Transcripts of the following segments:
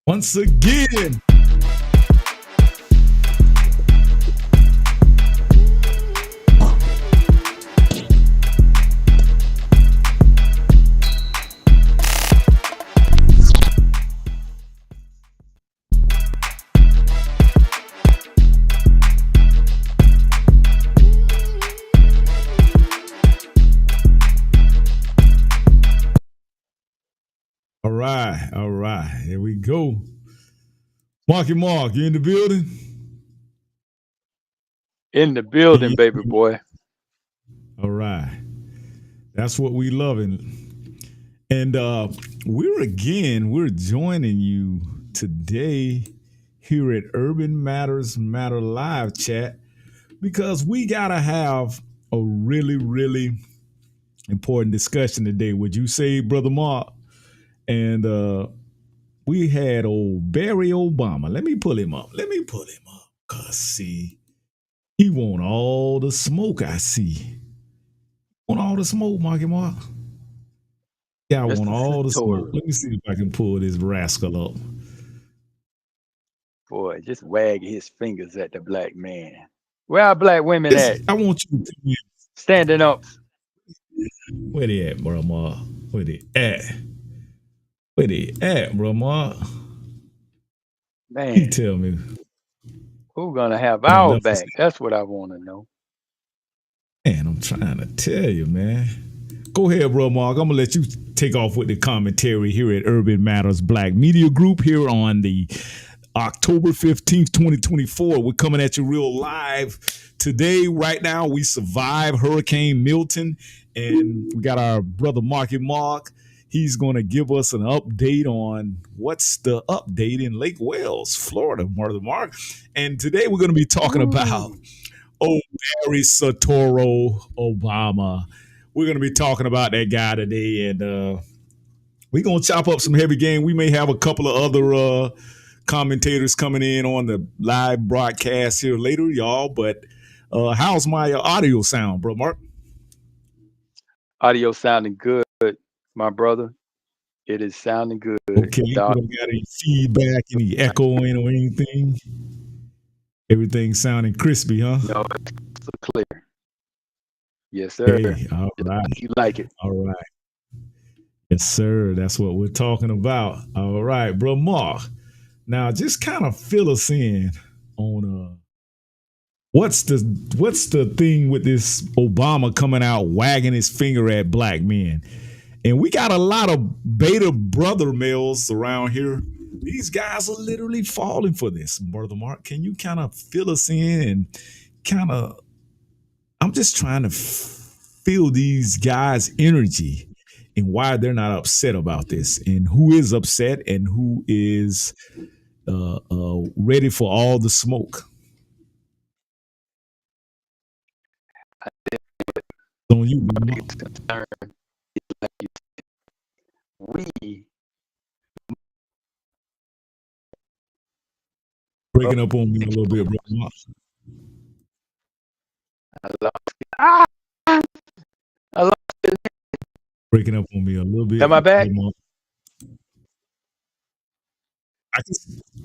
Once again. All right. Here we go. Marky Mark, you in the building? In the Can building, you- baby boy. All right. That's what we loving. And we're joining you today here at Urban Matters Matter Live Chat because we gotta have a really, really important discussion today. Would you say, Brother Mark? And we had old Barry Obama. Let me pull him up. Cause see, he want all the smoke. I see. Want all the smoke, Marky Mark? Yeah, I want Mr. all the smoke. Sator. Let me see if I can pull this rascal up. Boy, just wag his fingers at the black man. Where are black women at? I want you to tell me Standing up. where they at, bro, Mark. Where they at? Where they at, bro, Mark? He Man, tell me. who gonna have Done our left us. back? That's what I want to know. Man, I'm trying to tell you, man. Go ahead, bro, Mark. I'm gonna let you take off with the commentary here at Urban Matters Black Media Group here on the October 15th, 2024. We're coming at you real live today. Right now, we survived Hurricane Milton, and we got our brother Marky Mark. He's going to give us an update on what's the update in Lake Wales, Florida, Brother Mark. And today we're going to be talking about Barry Soetoro Obama. We're going to be talking about that guy today, and we're going to chop up some heavy game. We may have a couple of other commentators coming in on the live broadcast here later, y'all. But how's my audio sound, bro, Mark? Audio sounding good, my brother. It is sounding good. Okay, you don't got any feedback, any echoing or anything? Everything sounding crispy, huh? No, it's clear. Yes, sir. Hey, all right. You like it. All right. Yes, sir. That's what we're talking about. All right, bro, Mark. Now, just kind of fill us in on what's the thing with this Obama coming out wagging his finger at black men, and we got a lot of beta brother males around here. These guys are literally falling for this, brother Mark. Can you kind of fill us in and kind of? I'm just trying to feel these guys' energy and why they're not upset about this, and who is upset and who is ready for all the smoke. On you, My Mark. biggest concern is like you said, we Breaking up on me a little bit, bro. Mark. I lost it. Ah! I lost it. Breaking up on me a little bit. Am I back? Mark.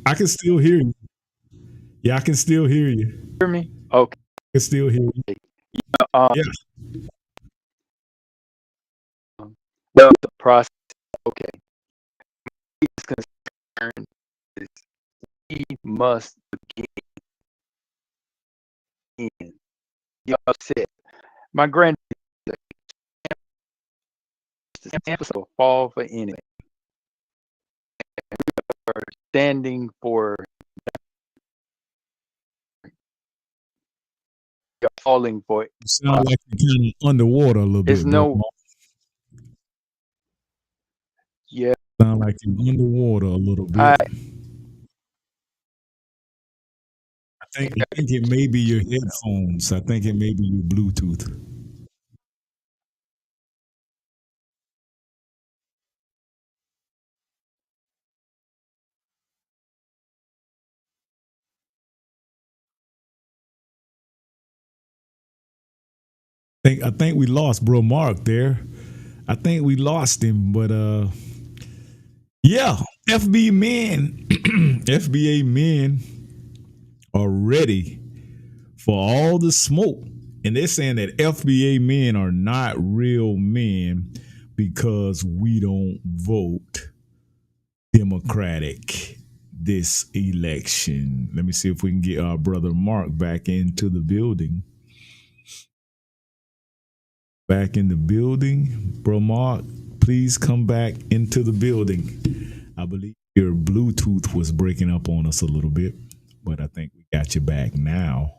I can still hear you. Yeah, I can still hear you. Hear me? Okay. I can still hear you. Um, Yeah. well, the process. Okay. My biggest concern is we must begin. Y'all said my granddad campus will fall for anything. We're standing for you're falling for it. You sound like you're kind of underwater a little There's bit, bro. no yeah. Sound like you're underwater a little bit. I I think it may be your headphones. I think it may be your Bluetooth. I think we lost bro Mark there. I think we lost him, but yeah. FB men, FBA men are ready for all the smoke. And they're saying that FBA men are not real men because we don't vote Democratic this election. Let me see if we can get our brother Mark back into the building. Back in the building. Bro Mark, please come back into the building. I believe your Bluetooth was breaking up on us a little bit, but I think we got you back now.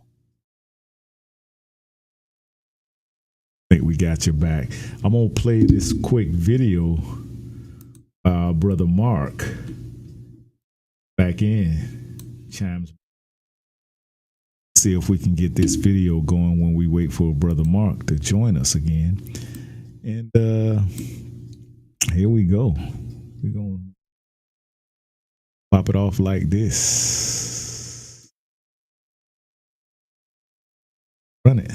I'm going to play this quick video. Brother Mark back in. Chimes. See if we can get this video going when we wait for Brother Mark to join us again. And here we go. We're going to pop it off like this. Run it.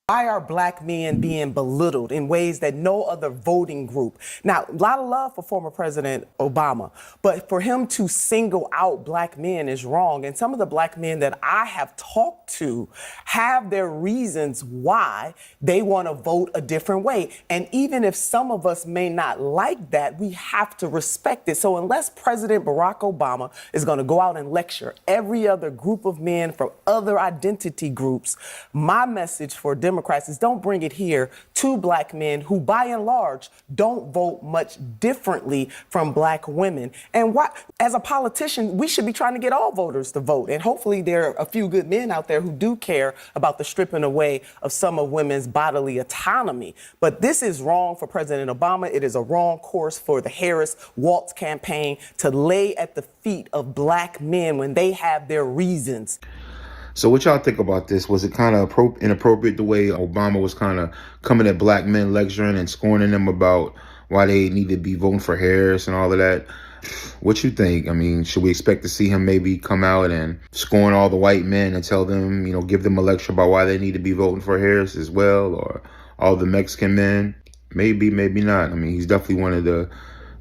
Why are black men being belittled in ways that no other voting group? Now, a lot of love for former President Obama, but for him to single out black men is wrong. And some of the black men that I have talked to have their reasons why they want to vote a different way. And even if some of us may not like that, we have to respect it. So unless President Barack Obama is going to go out and lecture every other group of men from other identity groups, my message for Democrats is don't bring it here to black men who, by and large, don't vote much differently from black women. And as a politician, we should be trying to get all voters to vote. And hopefully there are a few good men out there who do care about the stripping away of some of women's bodily autonomy. But this is wrong for President Obama. It is a wrong course for the Harris-Walz campaign to lay at the feet of black men when they have their reasons. So what y'all think about this? Was it kind of inappropriate the way Obama was kind of coming at black men, lecturing and scorning them about why they need to be voting for Harris and all of that? What you think? I mean, should we expect to see him maybe come out and scorn all the white men and tell them, give them a lecture about why they need to be voting for Harris as well, or all the Mexican men? Maybe, maybe not. I mean, he's definitely one of the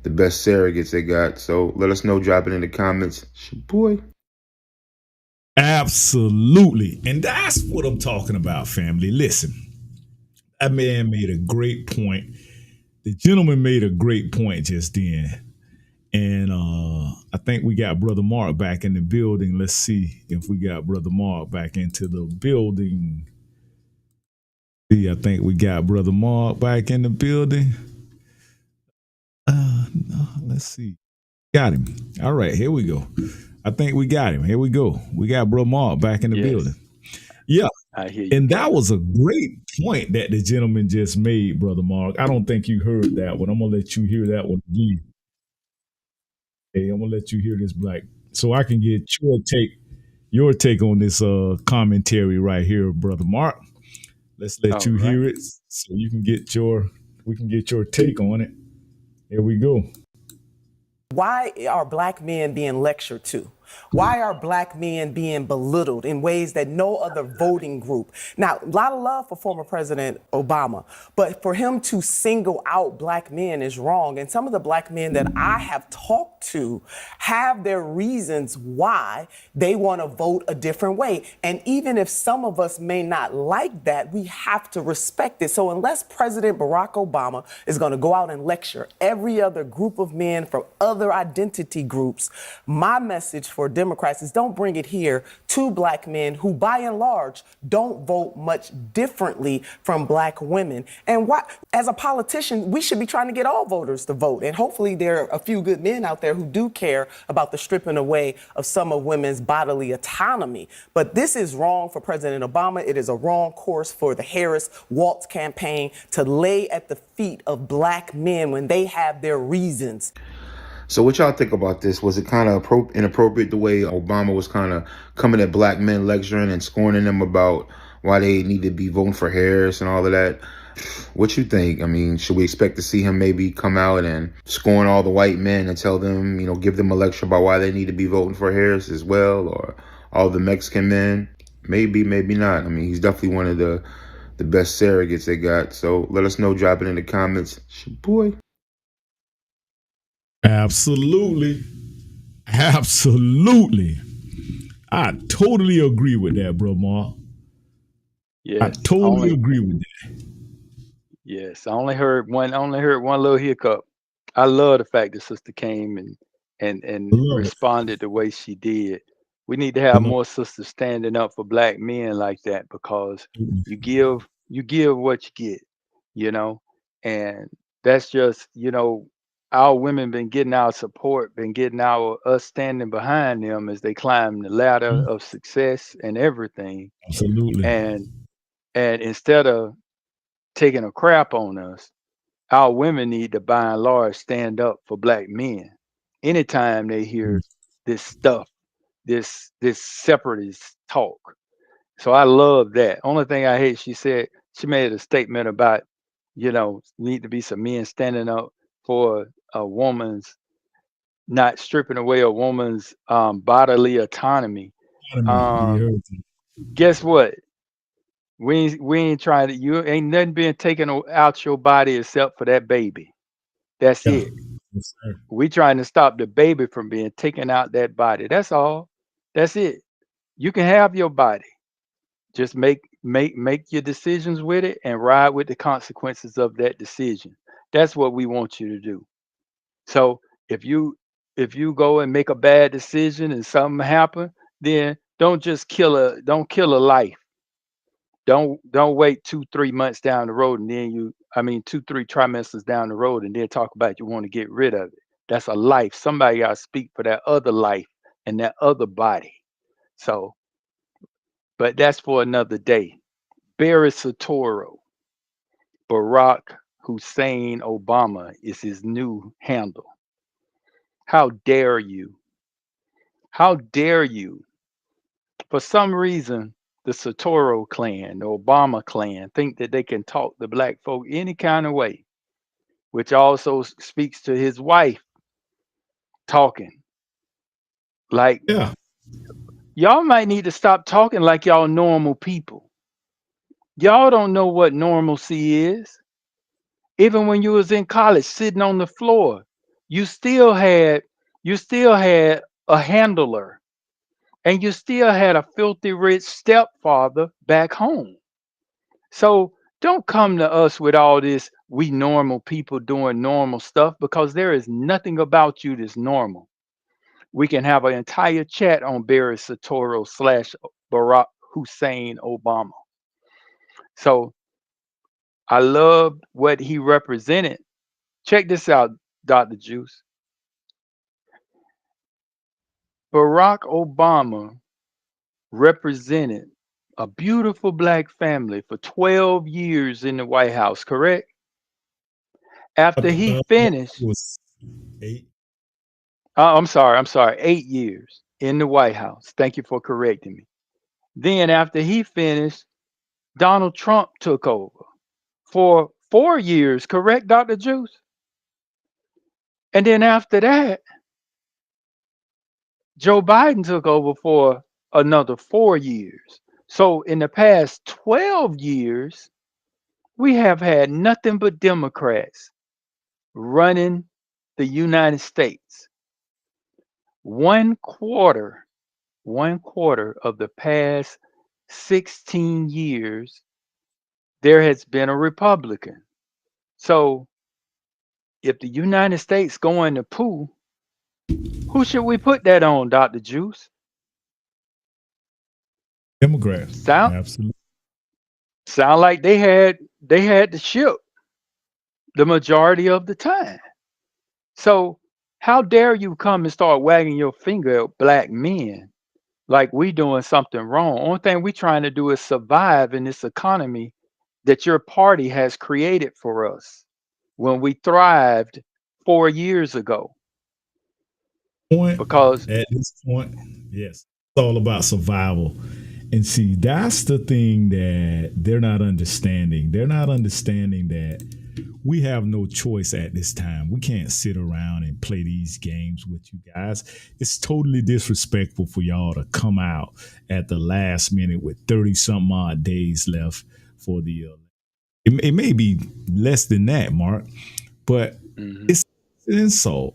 best surrogates they got. So let us know, drop it in the comments. It's your boy. Absolutely. And that's what I'm talking about, family. Listen, that man made a great point. The gentleman made a great point just then. And I think we got Brother Mark back in the building. Let's see if we got Brother Mark back into the building. See, I think we got Brother Mark back in the building. No, let's see. Got him. All right, here we go. I think we got him. Here we go. We got Bro Mark back in the building. Yeah. I hear you. And that was a great point that the gentleman just made, Brother Mark. I don't think you heard that one. I'm going to let you hear that one again. Hey, I'm going to let you hear this, Black, so I can get your take on this commentary right here, Brother Mark. Let's let you hear it so we can get your take on it. Here we go. Why are black men being lectured to? Why are black men being belittled in ways that no other voting group? Now, a lot of love for former President Obama, but for him to single out black men is wrong. And some of the black men that I have talked to have their reasons why they want to vote a different way. And even if some of us may not like that, we have to respect it. So unless President Barack Obama is going to go out and lecture every other group of men from other identity groups, my message for Democrats is don't bring it here to black men who, by and large, don't vote much differently from black women. And as a politician, we should be trying to get all voters to vote. And hopefully there are a few good men out there who do care about the stripping away of some of women's bodily autonomy. But this is wrong for President Obama. It is a wrong course for the Harris-Walz campaign to lay at the feet of black men when they have their reasons. So what y'all think about this? Was it kind of inappropriate the way Obama was kind of coming at black men, lecturing and scorning them about why they need to be voting for Harris and all of that? What you think? I mean, should we expect to see him maybe come out and scorn all the white men and tell them, give them a lecture about why they need to be voting for Harris as well, or all the Mexican men? Maybe, maybe not. I mean, he's definitely one of the the best surrogates they got. So let us know, drop it in the comments. It's your boy. Absolutely. Absolutely. I totally agree with that, bro, Mark. I Yes, totally agree with that. yes. I only heard one little hiccup. I love the fact that sister came I and love it. responded the way she did. We need to I have love more sisters standing up for black men like that, because it. you give what you get, you know, and that's just, our women been getting our support, been getting our us standing behind them as they climb the ladder of success and everything. Absolutely. And instead of taking a crap on us, our women need to by and large stand up for black men. Anytime they hear this stuff, this separatist talk. So I love that. Only thing I hate, she made a statement about, need to be some men standing up for a woman's, not stripping away a woman's bodily autonomy. You Um, heard me. guess what? We ain't trying to. You ain't nothing being taken out your body except for that baby. That's Yeah. it. Yes, sir. We trying to stop the baby from being taken out that body. That's all. That's it. You can have your body. Just make your decisions with it and ride with the consequences of that decision. That's what we want you to do. So if you go and make a bad decision and something happen, then don't kill a life. Don't wait 2 3 months down the road, and then 2 3 trimesters down the road, and then talk about you want to get rid of it. That's a life. Somebody got to speak for that other life and that other body. So, but that's for another day. Barry Soetoro, Barack Hussein Obama is his new handle. How dare you? How dare you? For some reason, the Soetoro clan, the Obama clan, think that they can talk the black folk any kind of way, which also speaks to his wife talking. Like, Yeah. y'all might need to stop talking like y'all normal people. Y'all don't know what normalcy is. Even when you was in college sitting on the floor, you still had you still had a handler, and you still had a filthy rich stepfather back home. So don't come to us with all this we normal people doing normal stuff, because there is nothing about you that's normal. We can have an entire chat on Barry Soetoro / Barack Hussein Obama. So I loved what he represented. Check this out, Dr. Juice. Barack Obama represented a beautiful black family for 12 years in the White House, correct? After he It finished, was 8. I'm sorry, 8 years in the White House. Thank you for correcting me. Then, after he finished, Donald Trump took over for 4 years, correct, Dr. Juice? And then after that, Joe Biden took over for another 4 years. So, in the past 12 years, we have had nothing but Democrats running the United States. One quarter, one quarter of the past 16 years, there has been a Republican. So if the United States going to poo, who should we put that on, Dr. Juice? Democrat. Sound Absolutely. sound like they had the ship the majority of the time. So how dare you come and start wagging your finger at black men like we doing something wrong? Only thing we trying to do is survive in this economy that your party has created for us when we thrived 4 years ago. Point Because at this point, yes, it's all about survival. And see, that's the thing that they're not understanding. They're not understanding that we have no choice at this time. We can't sit around and play these games with you guys. It's totally disrespectful for y'all to come out at the last minute with 30 some odd days left for the. It may be less than that, Mark, but it's an insult,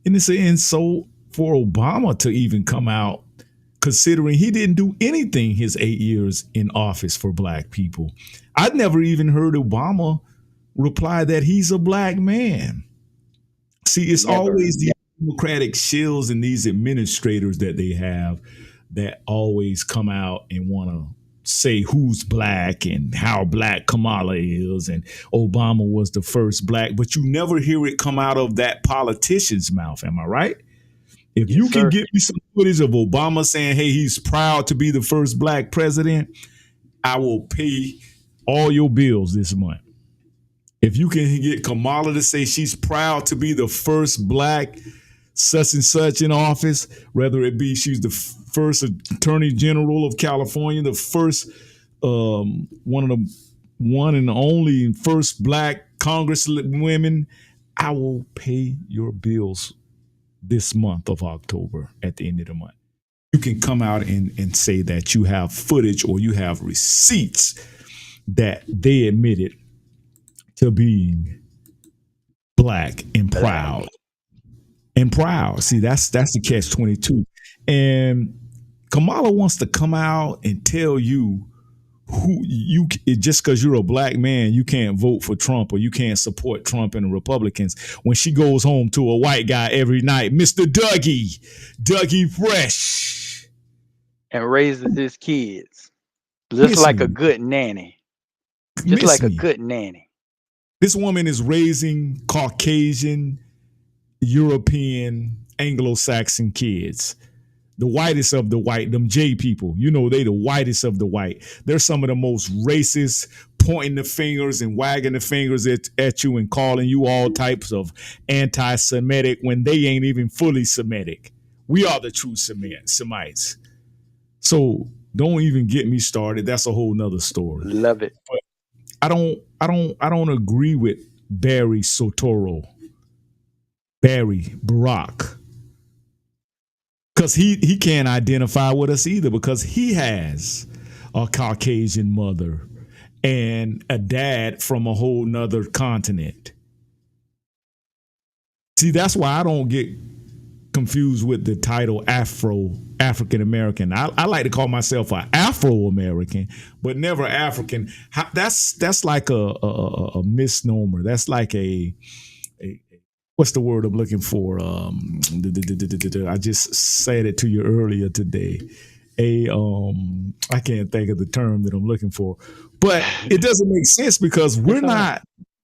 and it's an insult for Obama to even come out, considering he didn't do anything his 8 years in office for black people. I'd never even heard Obama reply that he's a black man. See, it's always the Democratic shills and these administrators that they have that always come out and want to say who's black and how black Kamala is, and Obama was the first black, but you never hear it come out of that politician's mouth. Am I right? If you can get me some footage of Obama saying, hey, he's proud to be the first black president, I will pay all your bills this month. If you can get Kamala to say she's proud to be the first black such and such in office, whether it be she's the first attorney general of California, the first one and only first black congresswomen, I will pay your bills this month of October at the end of the month. You can come out and say that you have footage or you have receipts that they admitted to being black and proud. And proud. See, that's the catch-22. And Kamala wants to come out and tell you who you just because you're a black man, you can't vote for Trump or you can't support Trump and the Republicans when she goes home to a white guy every night, Mr. Dougie Fresh. And raises his kids. Just like a good nanny. Just like a good nanny. This woman is raising Caucasian, European, Anglo-Saxon kids. The whitest of the white, them J people, you know, they the whitest of the white. They're some of the most racist, pointing the fingers and wagging the fingers at you and calling you all types of anti-Semitic when they ain't even fully Semitic. We are the true Semites. So don't even get me started. That's a whole nother story. Love it. But I don't agree with Barry Barack. Because he can't identify with us either, because he has a Caucasian mother and a dad from a whole nother continent. See, that's why I don't get confused with the title African American. I like to call myself an Afro-American, but never African. That's like a misnomer. That's like a what's the word I'm looking for? I just said it to you earlier today. I can't think of the term that I'm looking for, but it doesn't make sense because we're not.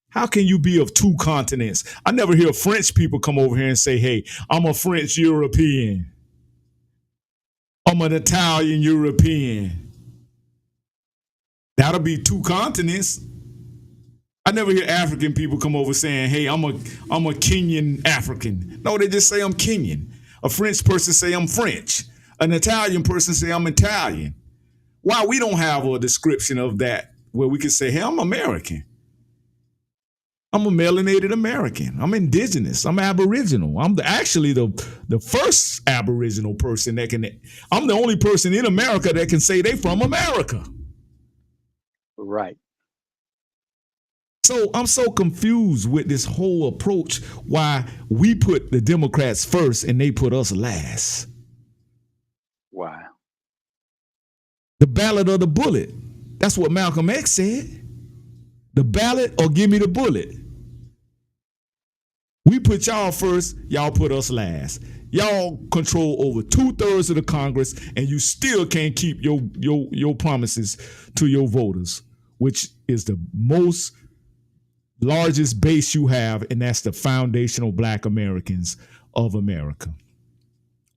How can you be of two continents? I never hear French people come over here and say, hey, I'm a French European. I'm an Italian European. That'll be two continents. I never hear African people come over saying, hey, I'm a Kenyan African. No, they just say I'm Kenyan. A French person say I'm French. An Italian person say I'm Italian. Why we don't have a description of that where we can say, hey, I'm American. I'm a melanated American. I'm indigenous. I'm Aboriginal. I'm actually the first Aboriginal person that can. I'm the only person in America that can say they from America. Right. So I'm so confused with this whole approach, why we put the Democrats first and they put us last. Wow. The ballot or the bullet. That's what Malcolm X said. The ballot or give me the bullet. We put y'all first, y'all put us last. Y'all control over 2/3 of the Congress, and you still can't keep your promises to your voters, which is the most largest base you have, and that's the foundational Black Americans of America.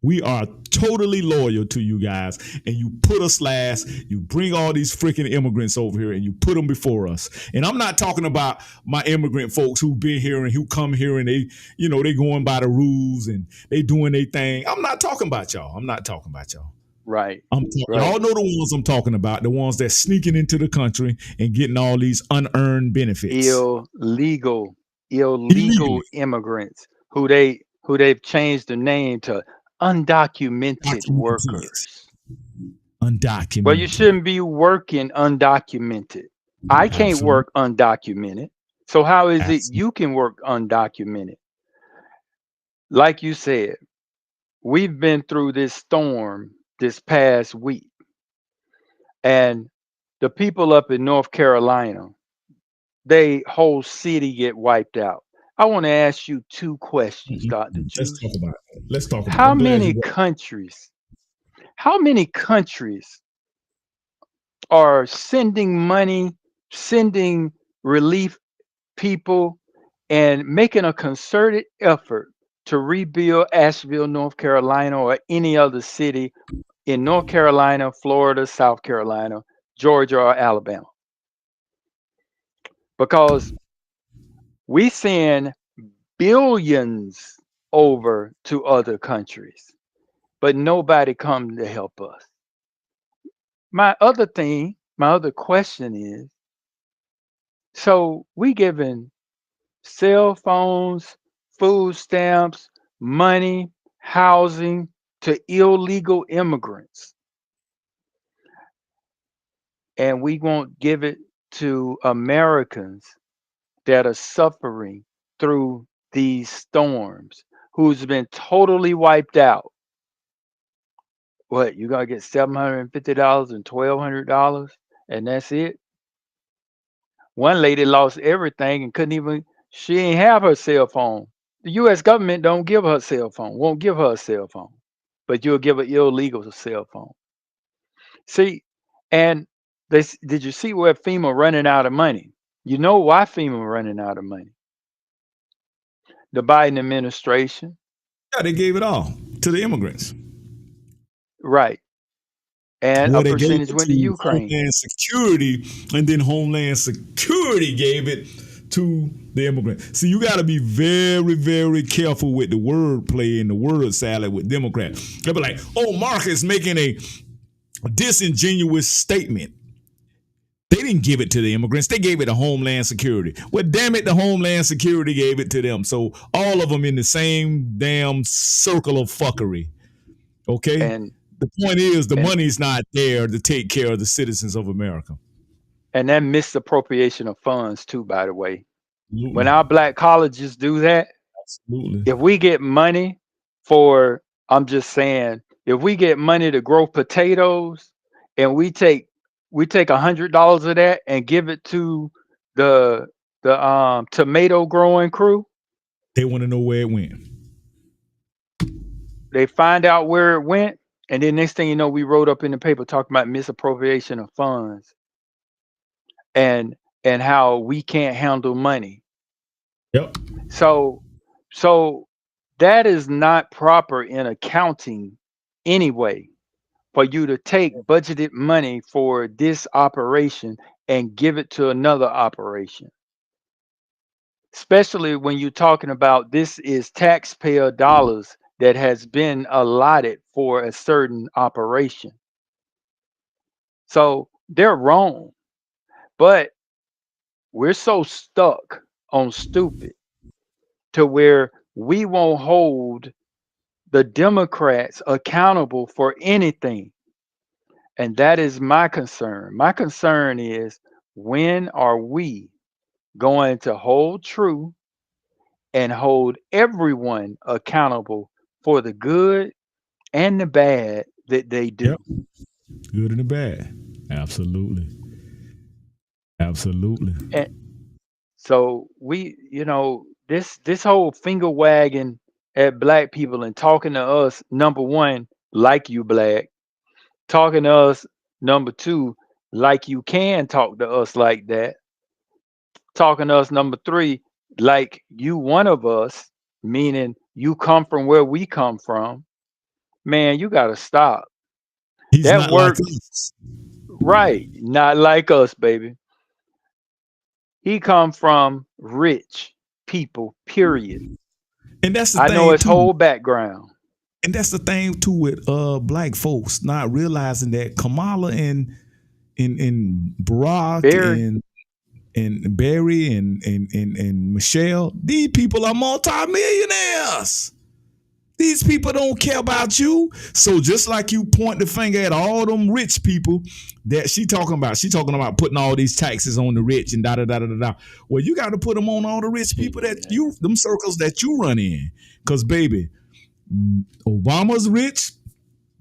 We are totally loyal to you guys, and you put us last. You bring all these freaking immigrants over here, and you put them before us. And I'm not talking about my immigrant folks who've been here and who come here and they going by the rules and they doing their thing. I'm not talking about y'all. Right. Y'all know the ones I'm talking about, the ones that's sneaking into the country and getting all these unearned benefits. Illegal immigrants who they've changed the name to undocumented workers. Undocumented. Well, you shouldn't be working undocumented. I can't Absolutely. work undocumented. So how is it Absolutely. you can work undocumented? Like you said, we've been through this storm this past week, and the people up in North Carolina, they whole city get wiped out. I want to ask you two questions, Dr. Let's Juice. talk about it. Let's talk about it. How I'm glad you many countries, how many countries are sending money, sending relief people, and making a concerted effort to rebuild Asheville, North Carolina, or any other city in North Carolina, Florida, South Carolina, Georgia, or Alabama? Because we send billions over to other countries, but nobody come to help us. My other question is, so we giving cell phones, food stamps, money, housing to illegal immigrants, and we won't give it to Americans that are suffering through these storms, who's been totally wiped out. What, you gonna get $750 and $1,200, and that's it? One lady lost everything and couldn't even. She ain't have her cell phone. The U.S. government don't give her a cell phone. Won't give her a cell phone, but you'll give an illegal cell phone. See, and did you see where FEMA running out of money? You know why FEMA running out of money? The Biden administration, Yeah, they gave it all to the immigrants. right? And a Well, they gave percentage it went to to Ukraine. Homeland Security, and then Homeland Security gave it to the immigrant. See, you got to be very, very careful with the wordplay and the word salad with Democrats. They'll be like, "Oh, Mark is making a disingenuous statement." They didn't give it to the immigrants. They gave it to Homeland Security. Well, damn it, the Homeland Security gave it to them. So all of them in the same damn circle of fuckery. Okay? And The point is the and money's not there to take care of the citizens of America. and that misappropriation of funds too, by the way. When Absolutely. our black colleges do that, Absolutely. if we get money for, I'm just saying, if we get money to grow potatoes, and we take $100 of that and give it to the tomato growing crew, They want to know where it went. they find out where it went, and then next thing you know, we wrote up in the paper talking about misappropriation of funds, and how we can't handle money. Yep. So so that is not proper in accounting anyway, for you to take budgeted money for this operation and give it to another operation. Especially when you're talking about this is taxpayer dollars that has been allotted for a certain operation. So they're wrong, but we're so stuck on stupid to where we won't hold the Democrats accountable for anything. And that is my concern. My concern is, when are we going to hold true and hold everyone accountable for the good and the bad that they Yep. do? Good and the bad. Absolutely. Absolutely. And so we, this whole finger wagging at black people and talking to us, number one, like you black, talking to us, number two, like you can talk to us like that, talking to us, number three, like you one of us, meaning you come from where we come from. Man, you got to stop. He's That not like work, us. right? Not like us, baby. He come from rich people, period. And that's the I know thing his too. whole background. And that's the thing too with black folks not realizing that Kamala and Barack Very. and Barry and Michelle, these people are multimillionaires. These people don't care about you. So just like you point the finger at all them rich people that she talking about putting all these taxes on the rich and da da da da da. Well, you got to put them on all the rich people that them circles that you run in. Because baby, Obama's rich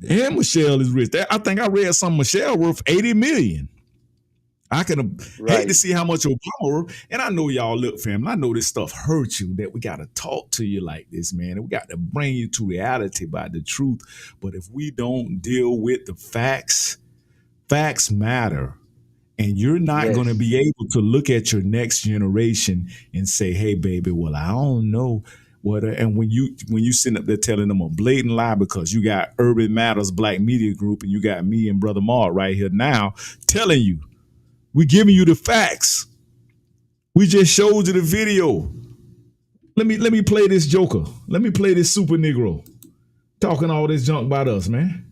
and Michelle is rich. I think I read some Michelle worth 80 million. I can hate to see how much Obama, and I know y'all look, family. I know this stuff hurts you, that we got to talk to you like this, man. And we got to bring you to reality by the truth. But if we don't deal with the facts, facts matter. And you're not going to be able to look at your next generation and say, hey, baby, well, I don't know. And when you sit up there telling them a blatant lie because you got Urban Matters Black Media Group and you got me and Brother Mark right here now telling you, we giving you the facts. We just showed you the video. Let me play this joker. Let me play this super Negro talking all this junk about us, man.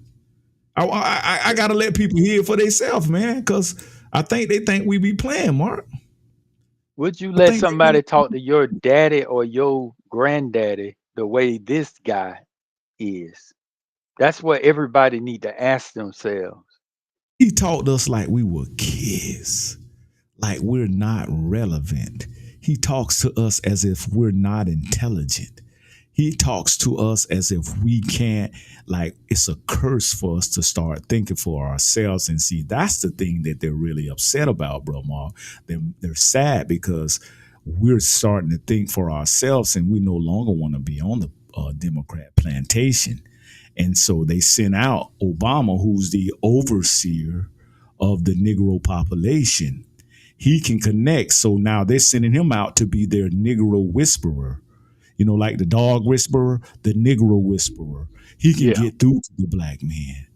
I gotta let people hear it for themselves, man, because I think they think we be playing, Mark. Would you let somebody talk to your daddy or your granddaddy the way this guy is? That's what everybody need to ask themselves. He talked to us like we were kids, like we're not relevant. He talks to us as if we're not intelligent. He talks to us as if we can't, like it's a curse for us to start thinking for ourselves. And see, that's the thing that they're really upset about, bro, Mark. They're sad because we're starting to think for ourselves and we no longer want to be on the Democrat plantation. And so they sent out Obama, who's the overseer of the Negro population. He can connect. So now they're sending him out to be their Negro whisperer. You know, like the dog whisperer, the Negro whisperer. He can get through to the black man.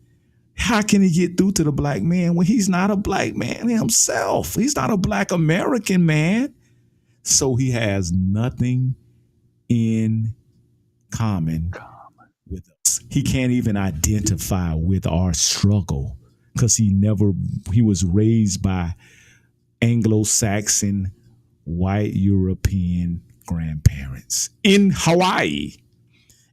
How can he get through to the black man when he's not a black man himself? He's not a black American man. So he has nothing in common with us. He can't even identify with our struggle because he was raised by Anglo-Saxon, white European grandparents in Hawaii.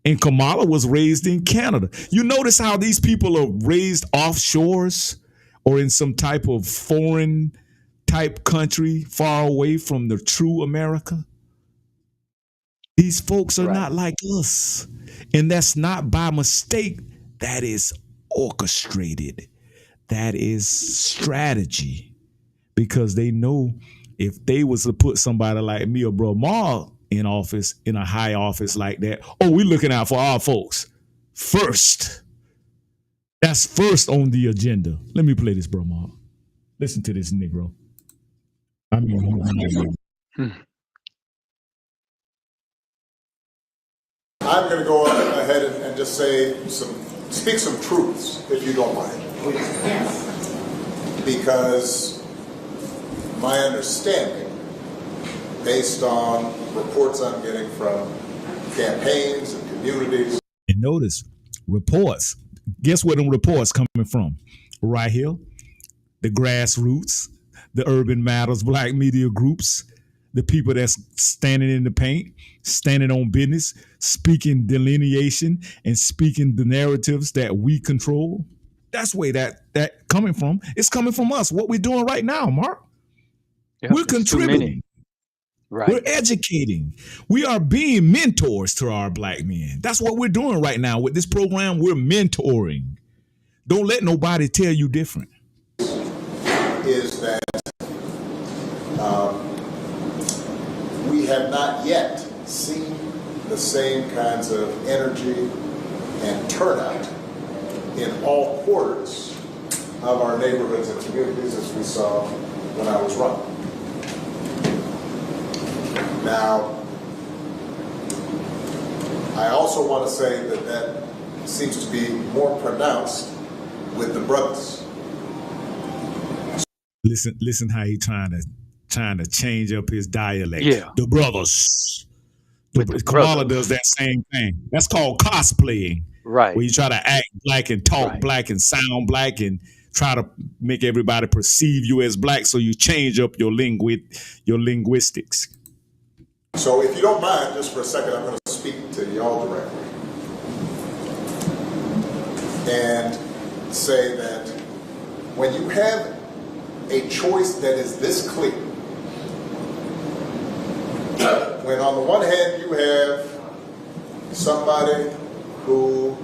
And Kamala was raised in Canada. You notice how these people are raised offshores or in some type of foreign type country far away from the true America? These folks are not like us. And that's not by mistake. That is orchestrated. That is strategy. Because they know if they was to put somebody like me or Bro Mark in office, in a high office like that, we're looking out for our folks first. That's first on the agenda. Let me play this, Bro Mark. Listen to this Negro. I'm going to go ahead and just speak some truths, if you don't mind. Yes. Because my understanding, based on reports I'm getting from campaigns and communities. And notice, reports. Guess where them reports coming from? Right here. The grassroots, the Urban Matters Black Media Groups, the people that's standing in the paint, standing on business, speaking delineation and speaking the narratives that we control. That's where that coming from. It's coming from us. What we're doing right now, Mark. Yep, we're contributing. Right. We're educating. We are being mentors to our black men. That's what we're doing right now with this program. We're mentoring. Don't let nobody tell you different. Is that we have not yet seen the same kinds of energy and turnout in all quarters of our neighborhoods and communities as we saw when I was running. Now, I also want to say that seems to be more pronounced with the brothers. Listen how he trying to change up his dialect. Yeah. The brothers. Kamala does that same thing. That's called cosplaying. Right. Where you try to act black and talk black and sound black and try to make everybody perceive you as black, so you change up your linguistics. So if you don't mind, just for a second, I'm going to speak to y'all directly. and say that when you have a choice that is this clear, when on the one hand you have somebody who...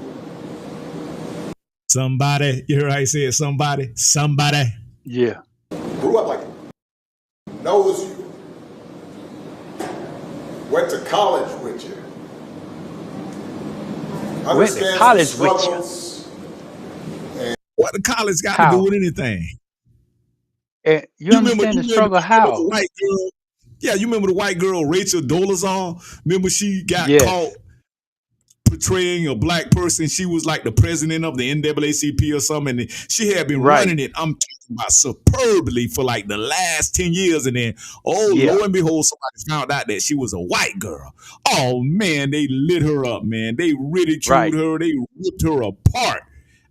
Somebody, you heard how he said somebody? Somebody. Yeah. grew up like it, knows you, went to college with you, Went to college with you. What the college got to do with anything? And you understand the struggle how? The white girl, yeah, you remember the white girl, Rachel Dolezal? Remember she got caught portraying a black person. She was like the president of the NAACP or something. And she had been running it, I'm talking about superbly, for like the last 10 years. And then, lo and behold, somebody found out that she was a white girl. Oh, man, they lit her up, man. They ridiculed her. They ripped her apart.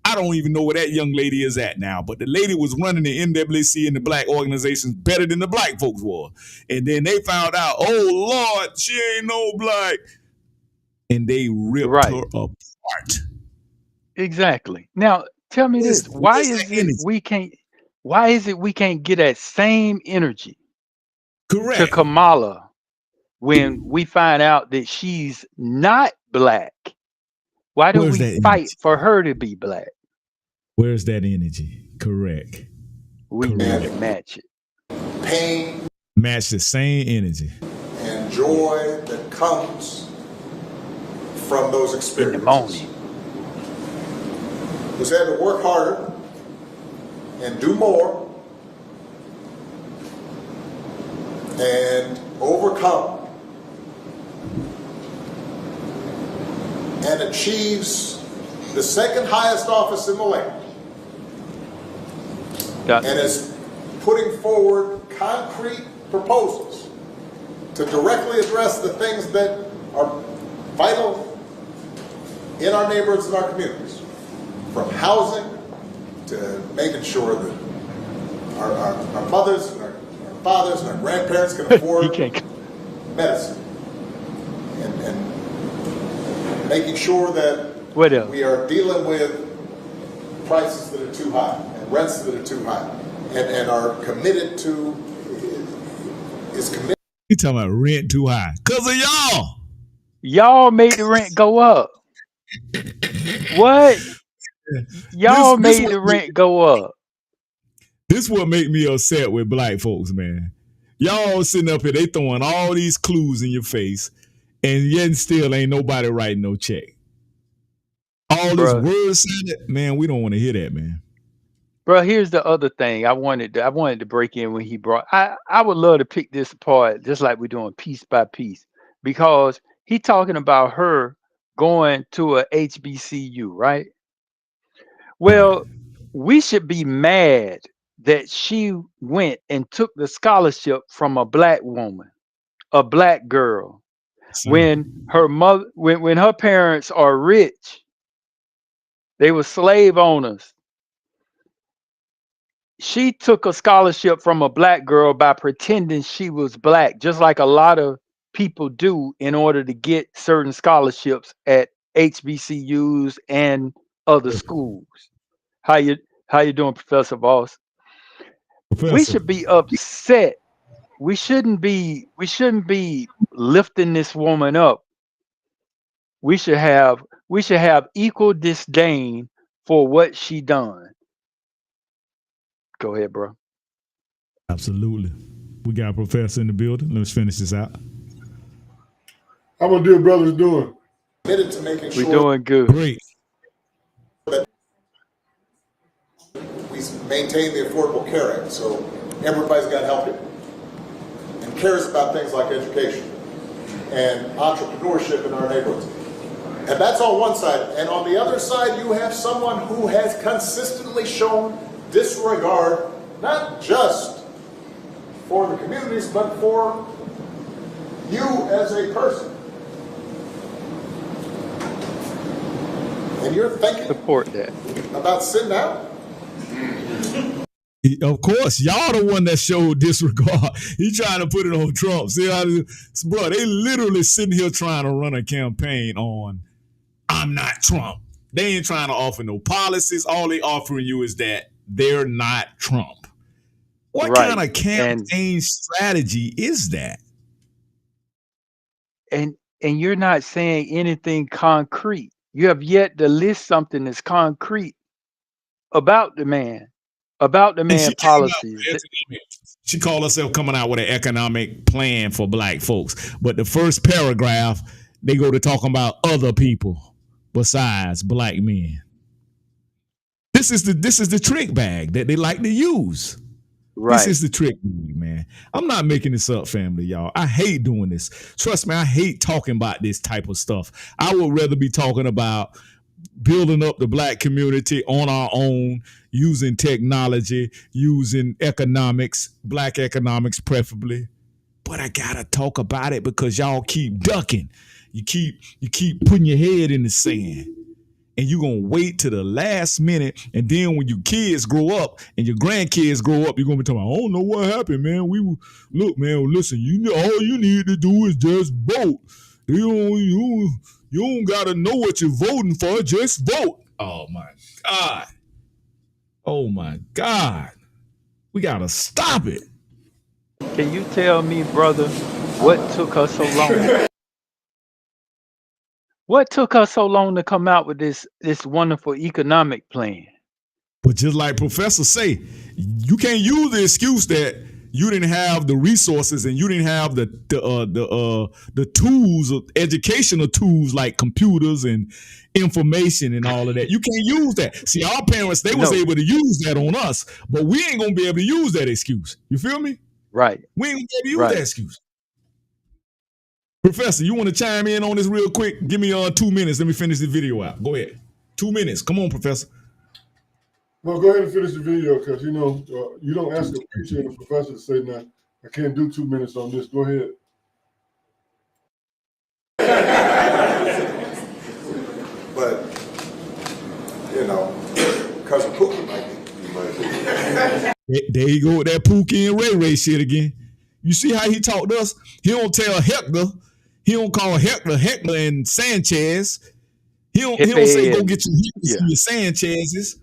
I don't even know where that young lady is at now, but the lady was running the NAACP and the black organizations better than the black folks were. And then they found out, oh, Lord, she ain't no black. And they ripped her apart. Exactly. Now, tell me this. Why is it we can't get that same energy to Kamala when we find out that she's not black? Why do we fight for her to be black? Where's that energy? Correct. We need to match it. Pain. Match the same energy. And joy that comes from those experiences. Who's had to work harder and do more and overcome and achieves the second highest office in the land, and is putting forward concrete proposals to directly address the things that are vital in our neighborhoods and our communities, from housing to making sure that our mothers and our fathers and our grandparents can afford medicine, and making sure that we are dealing with prices that are too high and rents that are too high, and are committed to, You talking about rent too high? Because of y'all. Y'all made the rent go up. What? Y'all made the rent go up. This what make me upset with black folks, man. Y'all sitting up here, they throwing all these clues in your face, and yet still ain't nobody writing no check. All this words said, man, we don't want to hear that, man. Bro, here's the other thing I wanted to break in when he brought. I would love to pick this apart, just like we're doing piece by piece, because he talking about her going to a HBCU, right? Well, we should be mad that she went and took the scholarship from a black woman, a black girl, when her mother, when her parents are rich, they were slave owners. She took a scholarship from a black girl by pretending she was black, just like a lot of people do in order to get certain scholarships at HBCUs and other schools. How you doing, Professor Boss? We should be upset. We shouldn't be lifting this woman up. We should have equal disdain for what she done. Go ahead, bro. Absolutely. We got a professor in the building. Let's finish this out. How my dear brothers doing? Committed to making sure we're doing good. Great. That we maintain the Affordable Care Act, so everybody's got help here, and cares about things like education and entrepreneurship in our neighborhoods. And that's on one side. And on the other side, you have someone who has consistently shown disregard, not just for the communities, but for you as a person. And you're thinking about sitting out? Of course, y'all the one that showed disregard. He trying to put it on Trump. See how, bro, they literally sitting here trying to run a campaign on, I'm not Trump. They ain't trying to offer no policies. All they offering you is that they're not Trump. What kind of campaign strategy is that? And you're not saying anything concrete. You have yet to list something that's concrete about the man policies. She called herself coming out with an economic plan for black folks. But the first paragraph, they go to talking about other people besides black men. This is the trick bag that they like to use. Right. This is the trick, man. I'm not making this up, family, y'all. I hate doing this. Trust me, I hate talking about this type of stuff. I would rather be talking about building up the black community on our own, using technology, using economics, black economics preferably. But I gotta talk about it because y'all keep ducking. You keep putting your head in the sand. And you're going to wait to the last minute. And then when your kids grow up and your grandkids grow up, you're going to be talking about, I don't know what happened, man. Look, man, listen, all you need to do is just vote. You don't got to know what you're voting for. Just vote. Oh, my God. Oh, my God. We got to stop it. Can you tell me, brother, what took us so long? What took us so long to come out with this wonderful economic plan? But just like Professor say, you can't use the excuse that you didn't have the resources and you didn't have the tools, educational tools like computers and information and all of that. You can't use that. See, our parents, they was able to use that on us, but we ain't gonna be able to use that excuse. You feel me? Right. We ain't gonna be able to use that excuse. Professor, you want to chime in on this real quick? Give me 2 minutes. Let me finish the video out. Go ahead. 2 minutes. Come on, Professor. Well, go ahead and finish the video because, you don't ask a teacher and a professor to say nothing. I can't do 2 minutes on this. Go ahead. But, Cousin Pookie might be. There you go with that Pookie and Ray shit again. You see how he talked to us? He don't tell Hector. He don't call Hector and Sanchez. He don't say go get your Sanchez's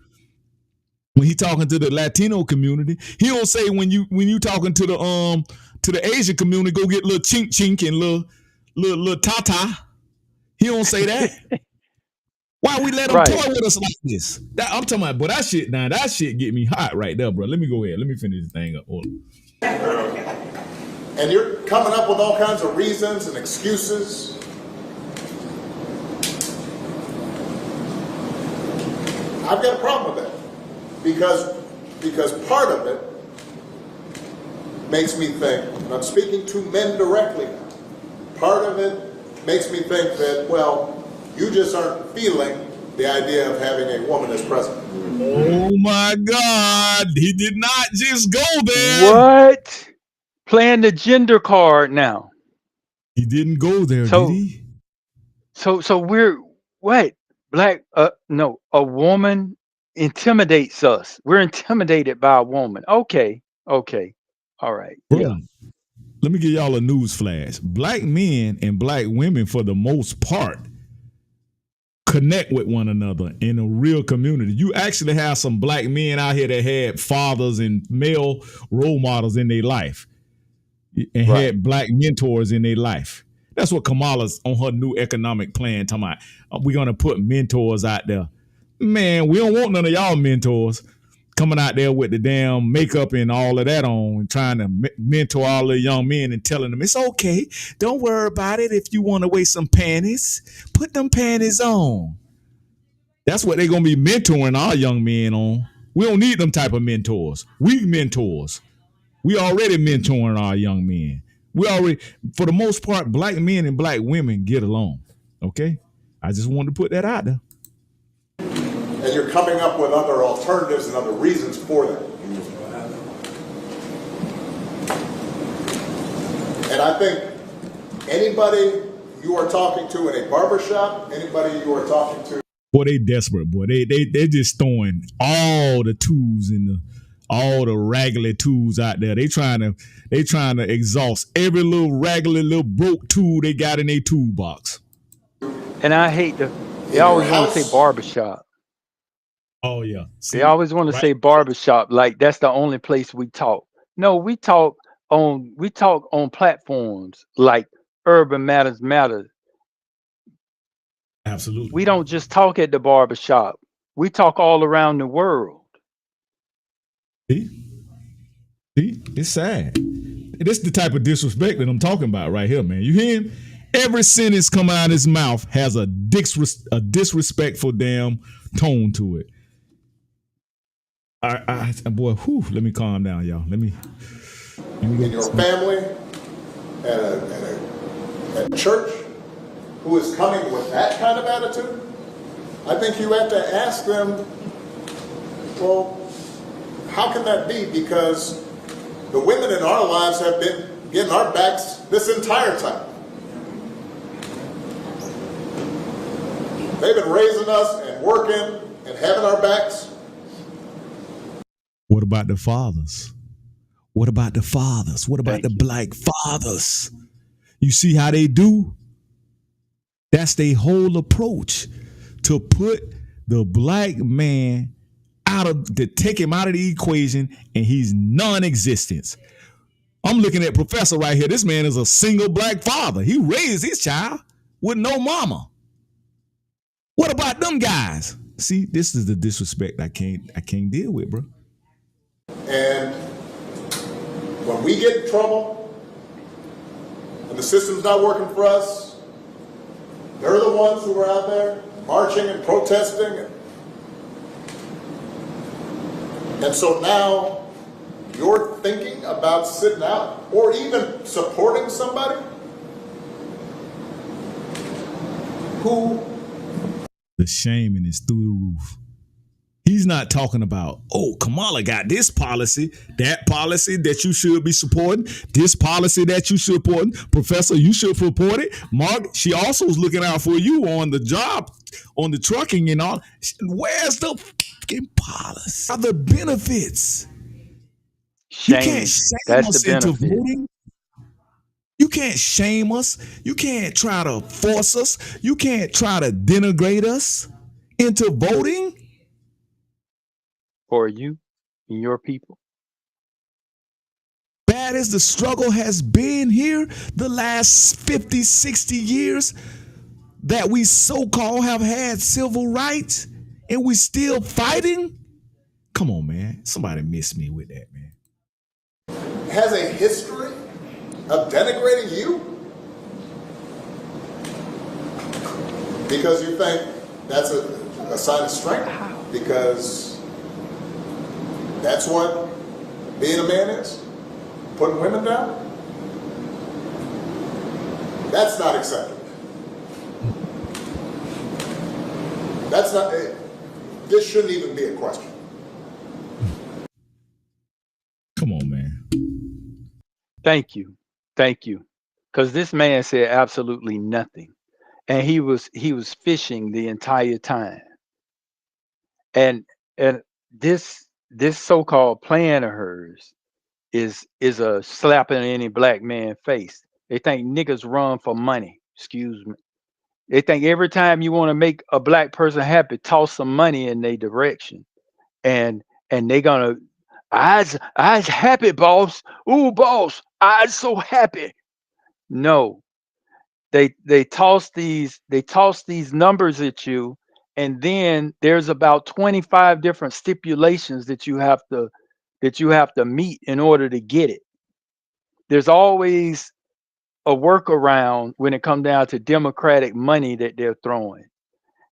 when he talking to the Latino community. He don't say when you talking to the Asian community, go get little chink and little tata. He don't say that. Why we let him toy with us like this? I'm talking about, but that shit get me hot right there, bro. Let me go ahead. Let me finish this thing up. Hold on. And you're coming up with all kinds of reasons and excuses. I've got a problem with that because part of it makes me think, and I'm speaking to men directly now, part of it makes me think that, well, you just aren't feeling the idea of having a woman as president. Oh my God, he did not just go there. What? Playing the gender card now. He didn't go there, did he? So we're what? Black a woman intimidates us. We're intimidated by a woman. Okay. All right. Bro, yeah. Let me give y'all a news flash. Black men and black women, for the most part, connect with one another in a real community. You actually have some black men out here that had fathers and male role models in their life and had black mentors in their life. That's what Kamala's on her new economic plan talking about. We're going to put mentors out there. Man, we don't want none of y'all mentors coming out there with the damn makeup and all of that on and trying to mentor all the young men and telling them it's okay. Don't worry about it. If you want to wear some panties, put them panties on. That's what they're going to be mentoring our young men on. We don't need them type of mentors. We mentors. We already mentoring our young men. We already, for the most part, black men and black women get along. Okay? I just wanted to put that out there. And you're coming up with other alternatives and other reasons for that. And I think anybody you are talking to in a barbershop, anybody you are talking to. Boy, they desperate, boy. They just throwing all the tools in all the raggedy tools out there. They trying to exhaust every little raggedy little broke tool they got in their toolbox. And I hate to They in your always want to say house. barbershop. Oh yeah. They See, always want to right? say barbershop like that's the only place we talk. No, we talk on platforms like Urban Matters Matters. Absolutely. We don't just talk at the barbershop. We talk all around the world. See, it's sad. This the type of disrespect that I'm talking about right here, man. You hear him? Every sentence come out of his mouth has a disrespectful damn tone to it. Boy, let me calm down, y'all. Let me In your family, at a church, who is coming with that kind of attitude, I think you have to ask them, well, how can that be? Because the women in our lives have been getting our backs this entire time. They've been raising us and working and having our backs. What about the fathers? What about the fathers? What about Thank the you. black fathers? You see how they do? That's their whole approach, to put the black man to take him out of the equation, and he's non-existent. I'm looking at Professor right here. This man is a single black father. He raised his child with no mama. What about them guys? See, this is the disrespect I can't deal with, bro. And when we get in trouble and the system's not working for us, they're the ones who are out there marching and protesting. And so now you're thinking about sitting out or even supporting somebody who... The shaming is through the roof. He's not talking about, oh, Kamala got this policy that you should be supporting, this policy that you should support. Professor, you should support it. Mark, she also is looking out for you on the job, on the trucking and all. Where's the fucking policy? Are the benefits? You can't Shame. shame That's the us into benefit. voting. You can't shame us. You can't try to force us. You can't try to denigrate us into voting. For you and your people. Bad as the struggle has been here the last 50, 60 years that we so-called have had civil rights and we still fighting. Come on, man. Somebody miss me with that, man. has a history of denigrating you because you think that's a sign of strength, because that's what being a man is, putting women down. That's not acceptable. That's not, this shouldn't even be a question. Come on, man. Thank you. Thank you. Because this man said absolutely nothing. And he was fishing the entire time. And this so-called plan of hers is a slap in any black man's face. They think niggas run for money. Excuse me. They think every time you want to make a black person happy, toss some money in their direction. And they gonna, I's happy, boss. Ooh, boss, I's so happy. No. They toss these numbers at you, and then there's about 25 different stipulations that you have to meet in order to get it. There's always a workaround when it comes down to Democratic money that they're throwing.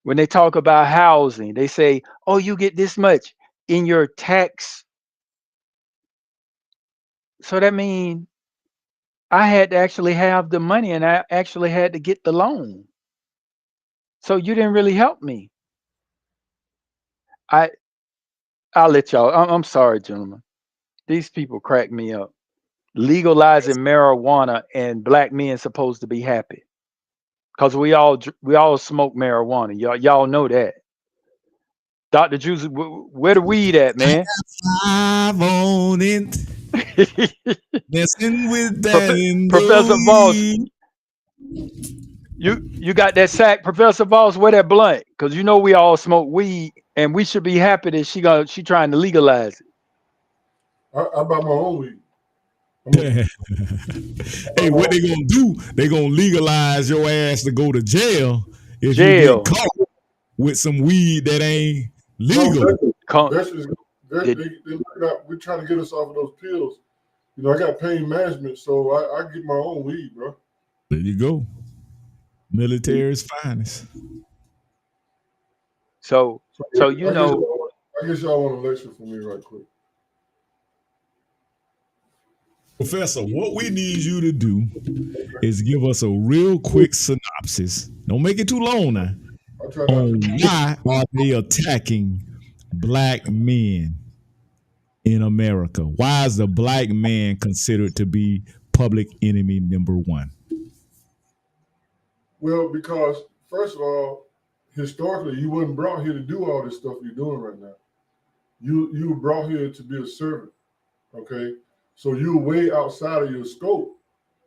When they talk about housing, they say, oh, you get this much in your tax. So that means I had to actually have the money, and I actually had to get the loan. So you didn't really help me. I'll let y'all. I'm sorry, gentlemen. These people crack me up. Legalizing marijuana and black men supposed to be happy because we all smoke marijuana. Y'all know that. Dr. Juice, where the weed at, man? I've on it. Messing with that in Professor the Voss, weed. You got that sack, Professor Boss? Where that blunt? Because you know we all smoke weed, and we should be happy that she trying to legalize it. I buy my own weed. Hey, what they gonna do? They gonna legalize your ass to go to jail if you get Jail. caught with some weed that ain't No, legal. veterans, they look out, we're trying to get us off of those pills. You know, I got pain management, so I get my own weed, bro. There you go. Military's finest. So you know, I guess y'all want a lecture from me right quick. Professor, what we need you to do is give us a real quick synopsis. Don't make it too long now. I'll try not On to. why are they attacking black men in America? Why is the black man considered to be public enemy number one? Well, because first of all, historically, you wasn't brought here to do all this stuff you're doing right now. You were brought here to be a servant. Okay, so you're way outside of your scope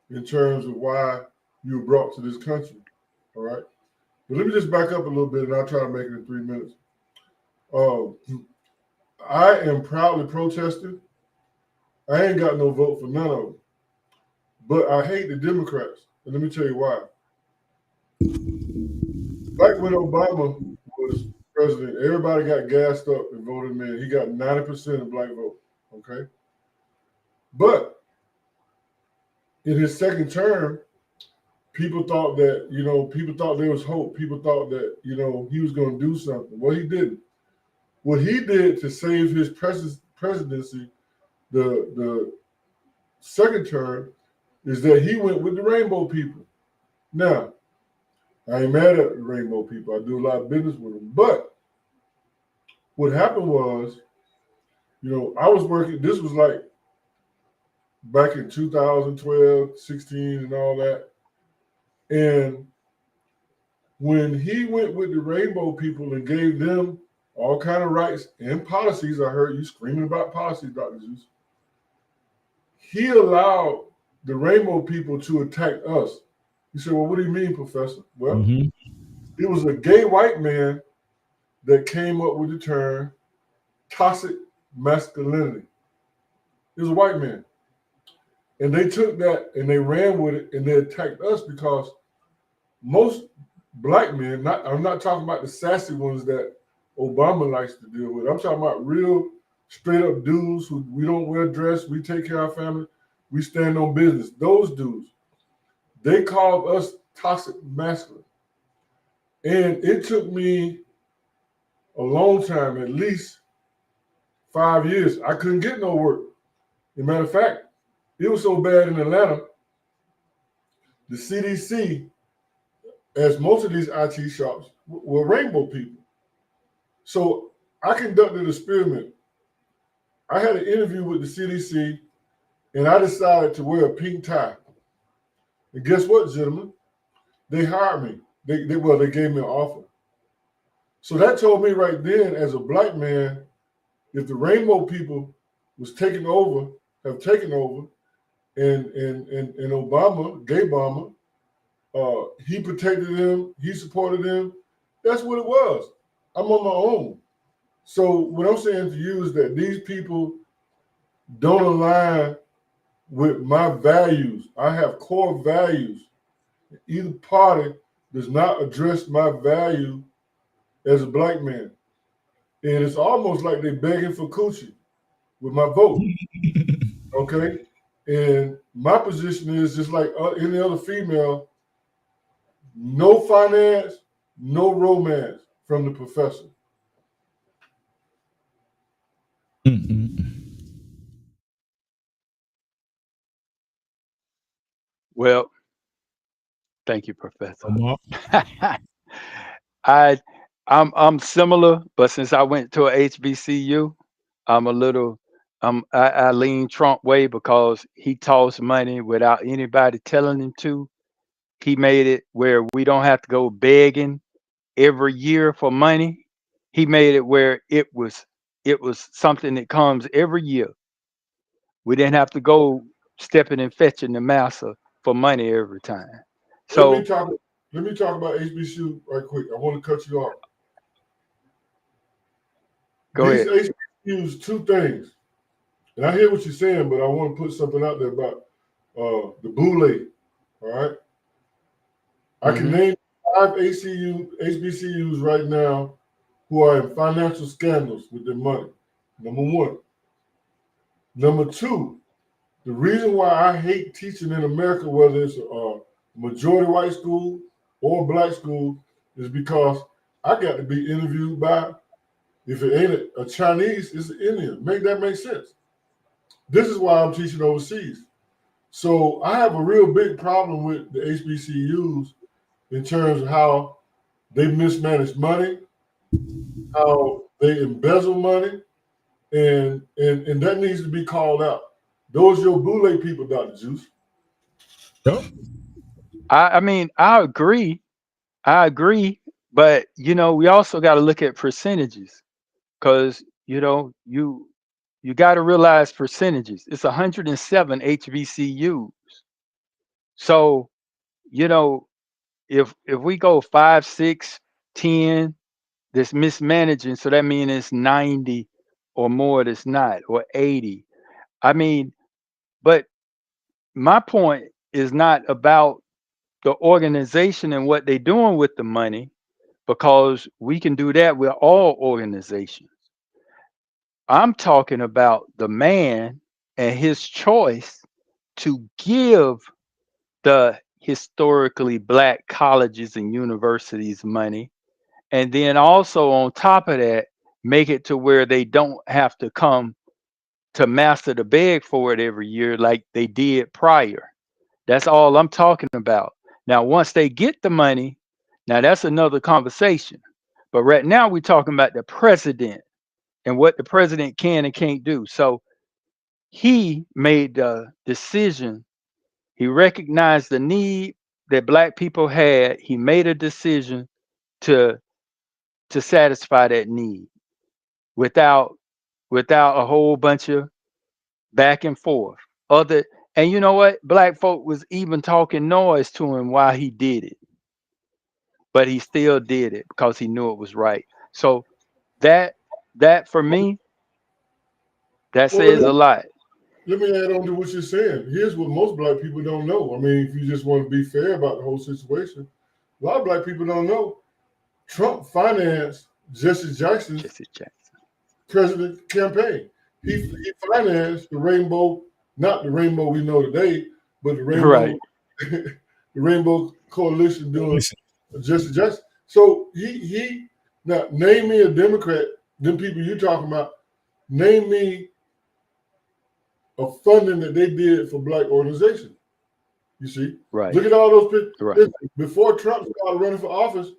in terms of why you were brought to this country. All right, but let me just back up a little bit, and I'll try to make it in 3 minutes. I am proudly protesting. I ain't got no vote for none of them, but I hate the Democrats, and let me tell you why. Back when Obama was president, everybody got gassed up and voted him in. He got 90% of black vote. Okay. But in his second term, people thought that, people thought there was hope. People thought that, he was going to do something. Well, he didn't. What he did to save his presidency, the second term, is that he went with the rainbow people. Now, I ain't mad at the rainbow people. I do a lot of business with them. But what happened was, I was working, this was like back in 2012, 16 and all that. And when he went with the rainbow people and gave them all kind of rights and policies, I heard you screaming about policies, Dr. Zeus. He allowed the rainbow people to attack us. He said, well, what do you mean, Professor? Well, it was a gay white man that came up with the term toxic masculinity. It was a white man. And they took that and they ran with it and they attacked us because most black men, I'm not talking about the sassy ones that Obama likes to deal with. I'm talking about real straight up dudes who we don't wear dress, we take care of our family, we stand on business. Those dudes, they called us toxic masculine. And it took me a long time, at least 5 years. I couldn't get no work. As a matter of fact, it was so bad in Atlanta, the CDC, as most of these IT shops, were rainbow people. So I conducted an experiment. I had an interview with the CDC, and I decided to wear a pink tie. And guess what, gentlemen? They hired me. They gave me an offer. So that told me right then, as a black man, if the rainbow people have taken over, and Obama, gay Obama, he protected them, he supported them. That's what it was. I'm on my own. So what I'm saying to you is that these people don't align with my values. I have core values. Either party does not address my value as a black man. And it's almost like they're begging for coochie with my vote. Okay? And my position is just like any other female, no finance, no romance from the professor. Well, thank you, Professor. I'm similar, but since I went to a HBCU, I'm a little I lean Trump way because he tossed money without anybody telling him to. He made it where we don't have to go begging every year for money. He made it where it was something that comes every year. We didn't have to go stepping and fetching the massa for money every time. Let me So talk. let me talk about HBCU right quick. I want to cut you off. Go These ahead. HBCUs, two things. And I hear what you're saying, but I want to put something out there about the boule. All right. I can name 5 HBCUs right now who are in financial scandals with their money. Number one. Number two, the reason why I hate teaching in America, whether it's a majority white school or black school, is because I got to be interviewed by, if it ain't a Chinese, it's an Indian. Make that make sense. This is why I'm teaching overseas. So I have a real big problem with the HBCUs in terms of how they mismanage money, how they embezzle money, and that needs to be called out. Those your boule people, Dr. Juice. Yep. I mean, I agree. But we also got to look at percentages, because you got to realize percentages. It's 107 HBCUs. So, if we go 5, 6, 10 that's mismanaging, so that means it's 90 or more that's not, or 80. I mean, but my point is not about the organization and what they're doing with the money, because we can do that with all organizations. I'm talking about the man and his choice to give the historically black colleges and universities money, and then also on top of that, make it to where they don't have to come to master the beg for it every year like they did prior. That's all I'm talking about. Now, once they get the money, now that's another conversation. But right now, we're talking about the president and what the president can and can't do. So he made the decision. He recognized the need that black people had. He made a decision to satisfy that need without a whole bunch of back and forth. And you know what? Black folk was even talking noise to him while he did it, but he still did it because he knew it was right. So that for me, that says a Well, lot. let me add on to what you're saying. Here's what most black people don't know. I mean, if you just want to be fair about the whole situation, a lot of black people don't know Trump financed Jesse Jackson's Jesse Jackson. president campaign. He financed the rainbow, not the rainbow we know today, but the rainbow, Right. the rainbow coalition doing Jesse Jackson. So he now name me a Democrat. Them people you talking about, name me a funding that they did for black organizations. You see, Right. look at all those pictures. Right. Before Trump started running for office,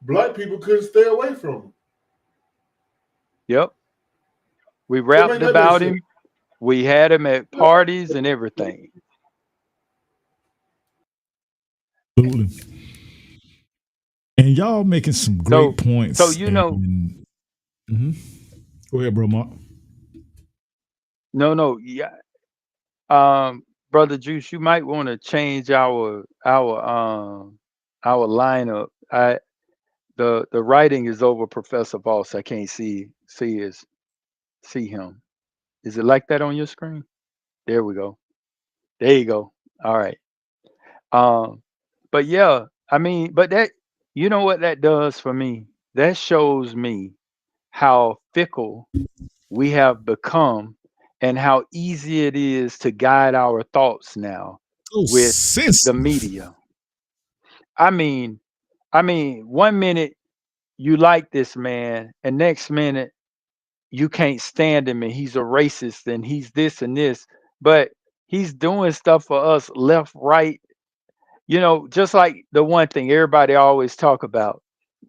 black people couldn't stay away from him. Yep. We So rapped make that make about sense. him. We had him at parties and everything. Absolutely. And y'all making some great points. So Mhm. Go ahead, bro, Mark. no, yeah. Brother Juice, you might want to change our lineup. The writing is over Professor Boss. I can't see him. Is it like that on your screen? There we go. There you go. All right. But yeah, I mean, but that, you know what that does for me? That shows me how fickle we have become and how easy it is to guide our thoughts now So with the sensitive. media. I mean, 1 minute you like this man, and next minute you can't stand him and he's a racist and he's this and this, but he's doing stuff for us left, right. Just like the one thing everybody always talk about.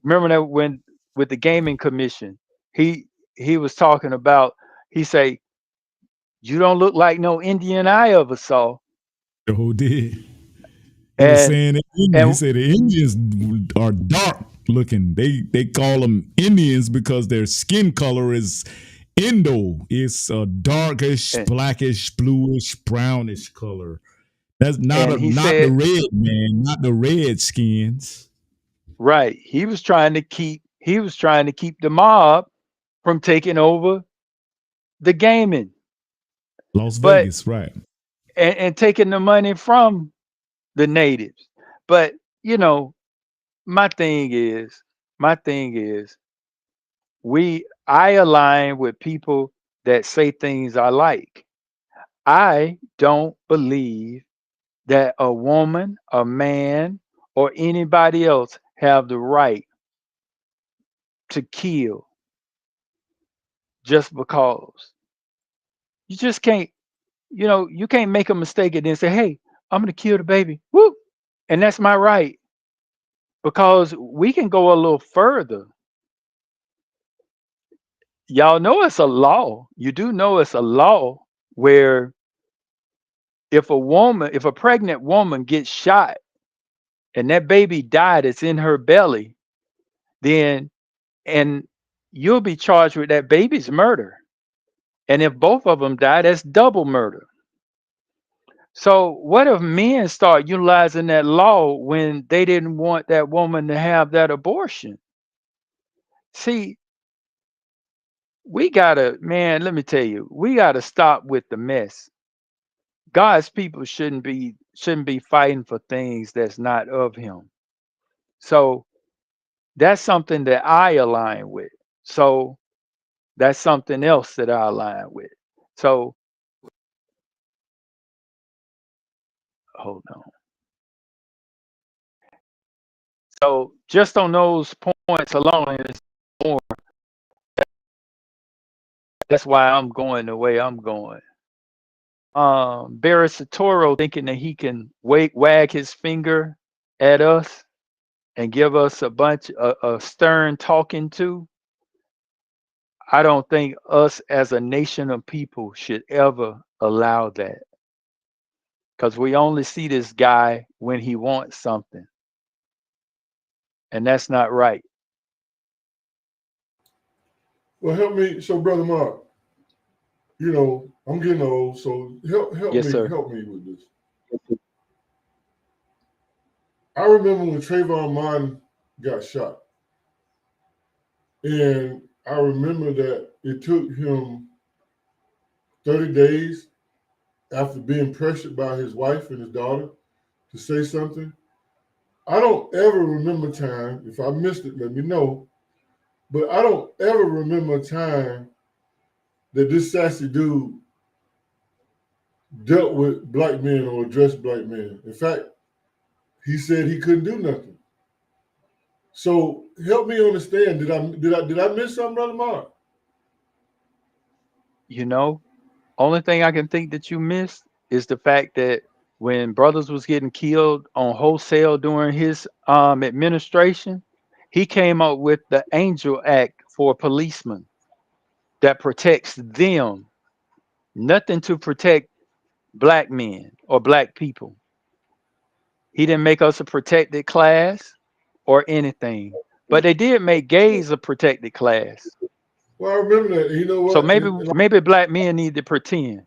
Remember that when with the gaming commission, he was talking about, he say, you don't look like no Indian I ever saw. The whole did. He was And saying he said the Indians are dark looking. They call them Indians because their skin color is Indo. It's a darkish, and, blackish, bluish, brownish color. That's not and he not the said, red man, not the red skins. Right. He was trying to keep the mob from taking over the gaming, Las but Vegas, right? and taking the money from the natives. But you know, my thing is, my thing is, I align with people that say things I like. I don't believe that a woman, a man, or anybody else have the right to kill just because. You just can't, you can't make a mistake and then say, "Hey, I'm gonna kill the baby." Whoop. And that's my right. Because we can go a little further. Y'all know it's a law. You do know it's a law where if a pregnant woman gets shot and that baby died, it's in her belly, then and you'll be charged with that baby's murder. And if both of them die, that's double murder. So what if men start utilizing that law when they didn't want that woman to have that abortion? See, we gotta, man, let me tell you, we gotta stop with the mess. God's people shouldn't be fighting for things that's not of him. So that's something that I align with. So that's something else that I align with. So hold on. So just on those points alone, it's more. That's why I'm going the way I'm going. Barry Satoro thinking that he can wag his finger at us and give us a bunch of stern talking to. I don't think us as a nation of people should ever allow that, because we only see this guy when he wants something, and that's not right. Well, help me. So, Brother Mark, I'm getting old, so help Yes, me sir. help me with this. I remember when Trayvon Martin got shot, and I remember that it took him 30 days after being pressured by his wife and his daughter to say something. I don't ever remember a time, if I missed it, let me know, but I don't ever remember a time that this sassy dude dealt with black men or addressed black men. In fact, he said he couldn't do nothing. So help me understand. Did I miss something, Brother Mark? You know, only thing I can think that you missed is the fact that when brothers was getting killed on wholesale during his administration, he came up with the Angel Act for policemen that protects them, nothing to protect black men or black people. He didn't make us a protected class or anything, but they did make gays a protected class. Well, I remember that. And you know So what? maybe black men need to pretend.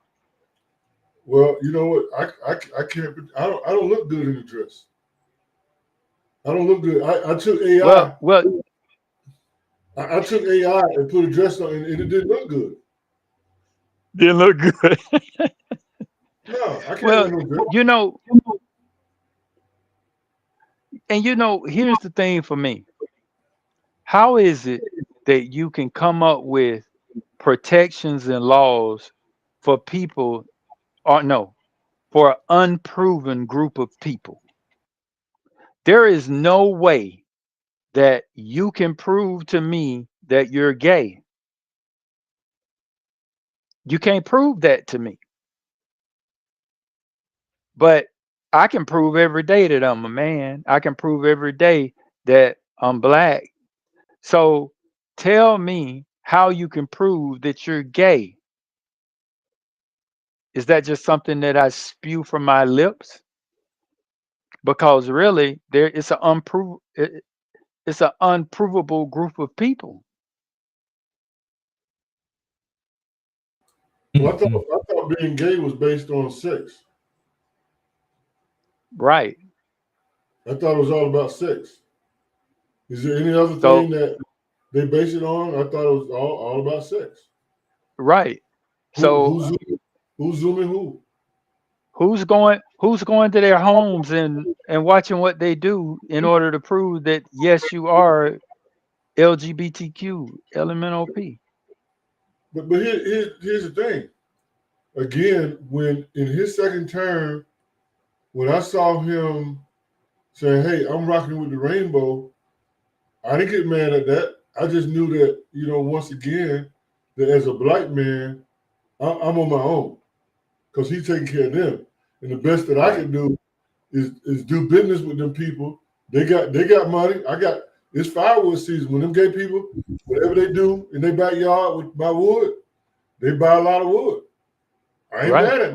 Well, you know what? I can't. I don't look good in the dress. I don't look good. I took AI. Well, I took AI and put a dress on, and it didn't look good. didn't look good. No, I can't wear Well, no dress. you know, and here's the thing for me. How is it that you can come up with protections and laws for people, or no, for an unproven group of people? There is no way that you can prove to me that you're gay. You can't prove that to me. But I can prove every day that I'm a man. I can prove every day that I'm black. So tell me how you can prove that you're gay. Is that just something that I spew from my lips? Because really, it's an unprovable group of people. Well, Mm-hmm. I thought being gay was based on sex. Right. I thought it was all about sex. Is there any other So thing that they base it on? I thought it was all about sex. right. So Who's zooming who? who's going to their homes and watching what they do in order to prove that yes, you are LGBTQ, LMNOP? But here's the thing. Again, when in his second term, when I saw him saying, "Hey, I'm rocking with the rainbow," I didn't get mad at that. I just knew that, once again, that as a black man, I'm on my own because he's taking care of them. And the best that I can do is do business with them people. They got money. It's firewood season. When them gay people, whatever they do in their backyard with my wood, they buy a lot of wood. I ain't mad at them.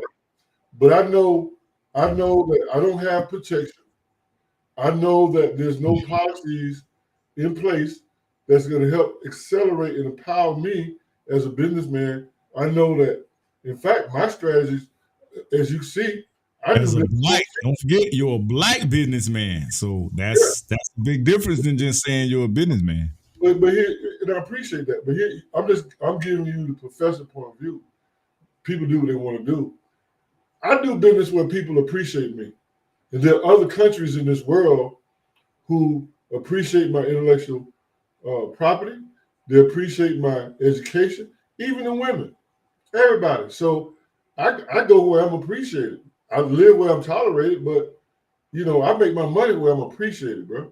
But I know that I don't have protection. I know that there's no policies in place that's going to help accelerate and empower me as a businessman. I know that, in fact, my strategies, as you see, as a black, don't forget you're a black businessman. So that's a big difference than just saying you're a businessman. But here, and I appreciate that. But here, I'm giving you the professor point of view. People do what they want to do. I do business where people appreciate me. And there are other countries in this world who appreciate my intellectual property. They appreciate my education, even the women, everybody. So I go where I'm appreciated. I live where I'm tolerated, but I make my money where I'm appreciated, bro.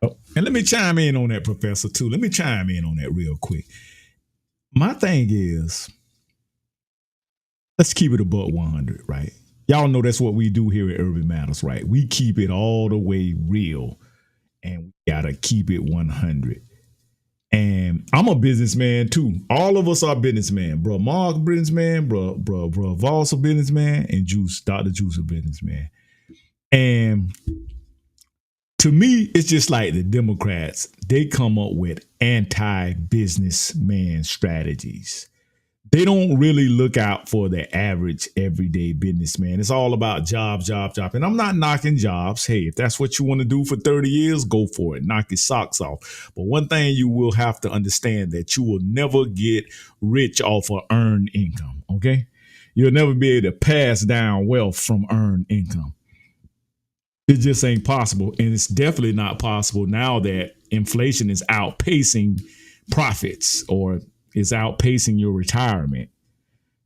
Oh, and let me chime in on that, Professor, too. Let me chime in on that real quick. My thing is, let's keep it above 100, right? Y'all know that's what we do here at Urban Matters, right? We keep it all the way real, and we gotta keep it 100. And I'm a businessman too. All of us are businessmen. Bro, Mark businessman, bro, Voss a businessman, and Juice, Dr. Juice a businessman. And to me, it's just like the Democrats. They come up with anti-businessman strategies. They don't really look out for the average everyday businessman. It's all about job. And I'm not knocking jobs. Hey, if that's what you want to do for 30 years, go for it. Knock your socks off. But one thing you will have to understand that you will never get rich off of earned income, okay? You'll never be able to pass down wealth from earned income. It just ain't possible. And it's definitely not possible now that inflation is outpacing profits or is outpacing your retirement.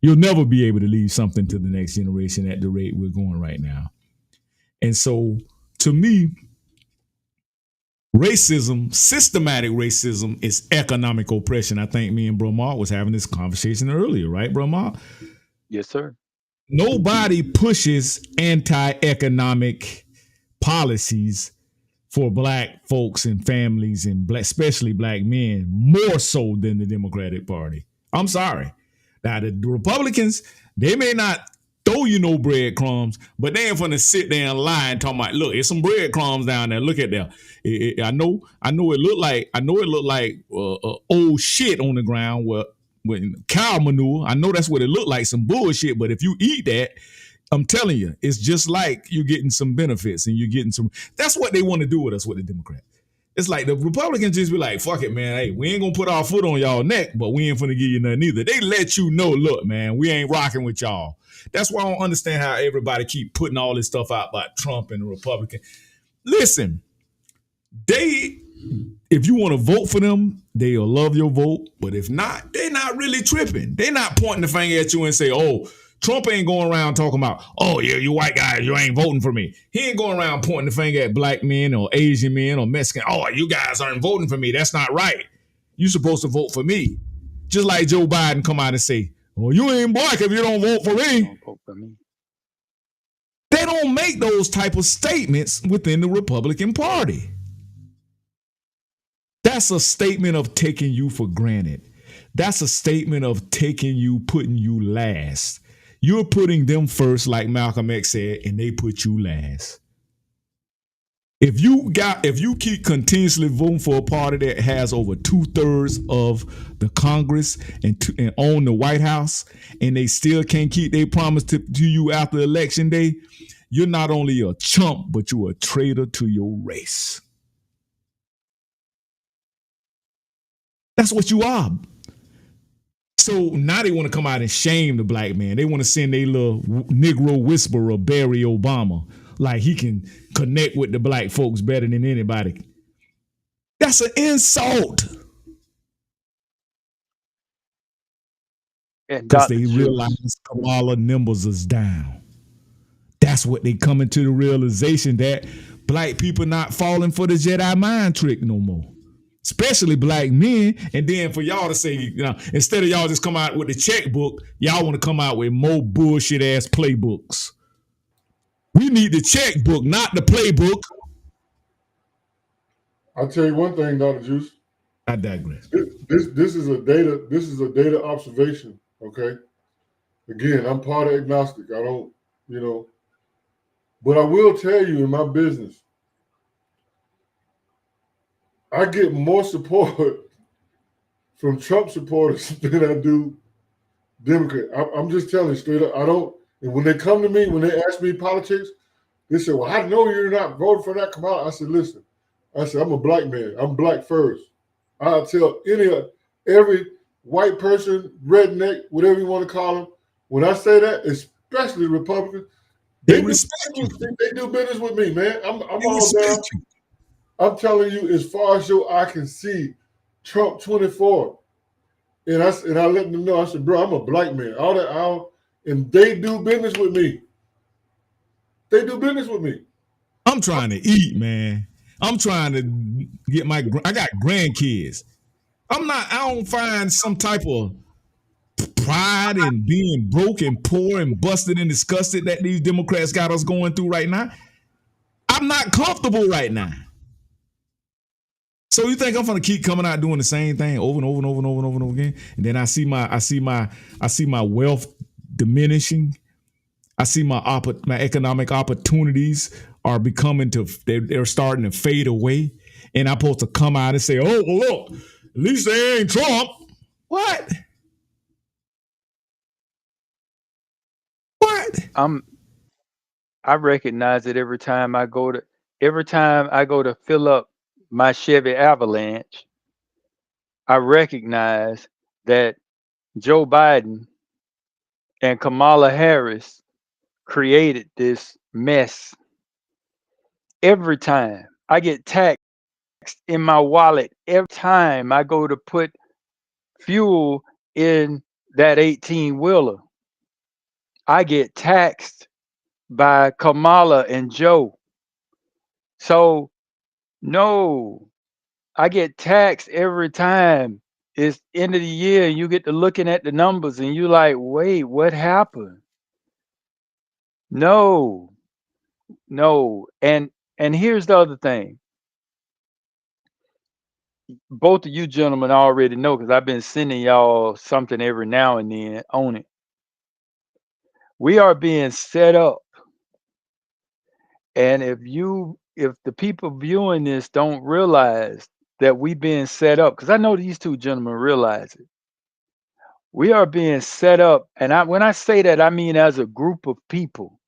You'll never be able to leave something to the next generation at the rate we're going right now. And so to me, racism, systematic racism, is economic oppression. I think me and Bro Mark was having this conversation earlier, right, Bro Mark? Yes, sir. Nobody pushes anti-economic policies for black folks and families and especially black men more so than the Democratic Party. I'm sorry. Now, the Republicans, they may not throw you no breadcrumbs, but they ain't finna sit there and lie and talk about, look, it's some breadcrumbs down there. Look at that. I know it looked like old shit on the ground with cow manure. I know that's what it looked like, some bullshit. But if you eat that, I'm telling you, it's just like you're getting some benefits and you're getting some. That's what they want to do with us, with the Democrats. It's like the Republicans just be like, fuck it, man. Hey, we ain't gonna put our foot on y'all neck, but we ain't finna give you nothing either. They let you know, look, man, we ain't rocking with y'all. That's why I don't understand how everybody keep putting all this stuff out about Trump and the Republican. Listen, if you want to vote for them, they'll love your vote. But if not, they're not really tripping. They're not pointing the finger at you and say, oh, Trump ain't going around talking about, oh, yeah, you white guys, you ain't voting for me. He ain't going around pointing the finger at black men or Asian men or Mexican. Oh, you guys aren't voting for me. That's not right. You're supposed to vote for me. Just like Joe Biden come out and say, oh, you ain't black if you don't vote for me. Don't vote for me. They don't make those type of statements within the Republican Party. That's a statement of taking you for granted. That's a statement of taking you, putting you last. You're putting them first, like Malcolm X said, and they put you last. If you keep continuously voting for a party that has over 2/3 of the Congress and own the White House, and they still can't keep their promise to you after Election Day, you're not only a chump, but you're a traitor to your race. That's what you are. So now they want to come out and shame the black man. They want to send a little Negro whisperer, Barry Obama, like he can connect with the black folks better than anybody. That's an insult. Because they realize Kamala numbers is down. That's what they coming to the realization, that black people not falling for the Jedi mind trick no more. Especially black men. And then for y'all to say, you know, instead of y'all just come out with the checkbook, y'all want to come out with more bullshit ass playbooks. We need the checkbook, not the playbook. I'll tell you one thing, Dr. Juice. I digress. This is a data observation. Okay. Again, I'm part of agnostic. I don't, but I will tell you, in my business, I get more support from Trump supporters than I do Democrat. I'm just telling you straight up. I don't. And when they come to me, when they ask me politics, they say, "Well, I know you're not voting for that Kamala." I said, "Listen, I'm a black man. I'm black first. I'll tell every white person, redneck, whatever you want to call them, when I say that, especially Republicans, they respect you. They do business with me, man. I'm all down. I'm telling you, as far as your eye can see, Trump 24. And I let them know, I said, bro, I'm a black man. And they do business with me. They do business with me. I'm trying to eat, man. I'm trying to get I got grandkids. I don't find some type of pride in being broke and poor and busted and disgusted that these Democrats got us going through right now. I'm not comfortable right now. So you think I'm gonna keep coming out doing the same thing over and over and over and over and over and over again? And then I see my wealth diminishing. I see my economic opportunities are they're starting to fade away. And I'm supposed to come out and say, "Oh, well, look, at least they ain't Trump." What? I recognize it every time I go to fill up my Chevy Avalanche. I recognize that Joe Biden and Kamala Harris created this mess. Every time I get taxed in my wallet, every time I go to put fuel in that 18-wheeler, I get taxed by Kamala and Joe. So, no, I get taxed every time it's end of the year and you get to looking at the numbers and you like, wait, what happened? No. And here's the other thing. Both of you gentlemen already know, because I've been sending y'all something every now and then on it. We are being set up. And if the people viewing this don't realize that we being set up, because I know these two gentlemen realize it. We are being set up, and when I say that, I mean as a group of people,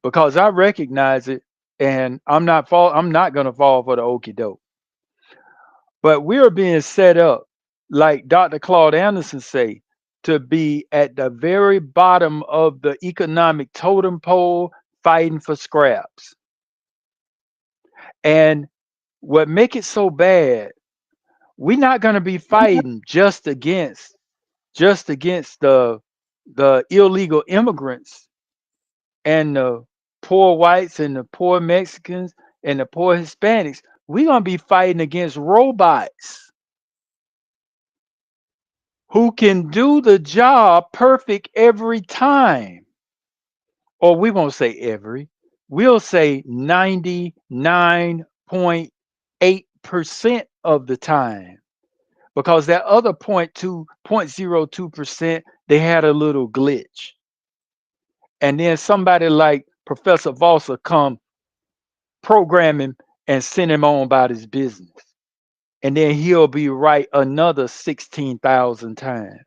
because I recognize it, and I'm not going to fall for the okie doke. But we are being set up, like Dr. Claude Anderson say, to be at the very bottom of the economic totem pole, fighting for scraps. And what make it so bad, we're not going to be fighting just against the illegal immigrants and the poor whites and the poor Mexicans and the poor Hispanics. We're going to be fighting against robots who can do the job perfect every time. Or we won't say every, we'll say 99.8% of the time. Because that other 0.02%, they had a little glitch. And then somebody like Professor Valsa come program him and send him on about his business. And then he'll be right another 16,000 times.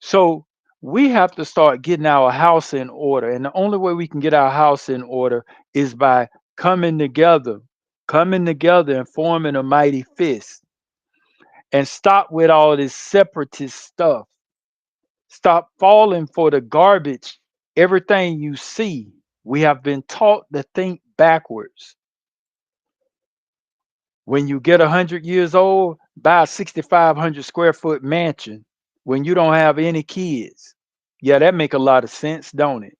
So we have to start getting our house in order. And the only way we can get our house in order is by coming together and forming a mighty fist. and stop with all this separatist stuff. Stop falling for the garbage. Everything you see, we have been taught to think backwards. When you get 100 years old, buy a 6,500 square foot mansion when you don't have any kids. Yeah, that make a lot of sense, don't it?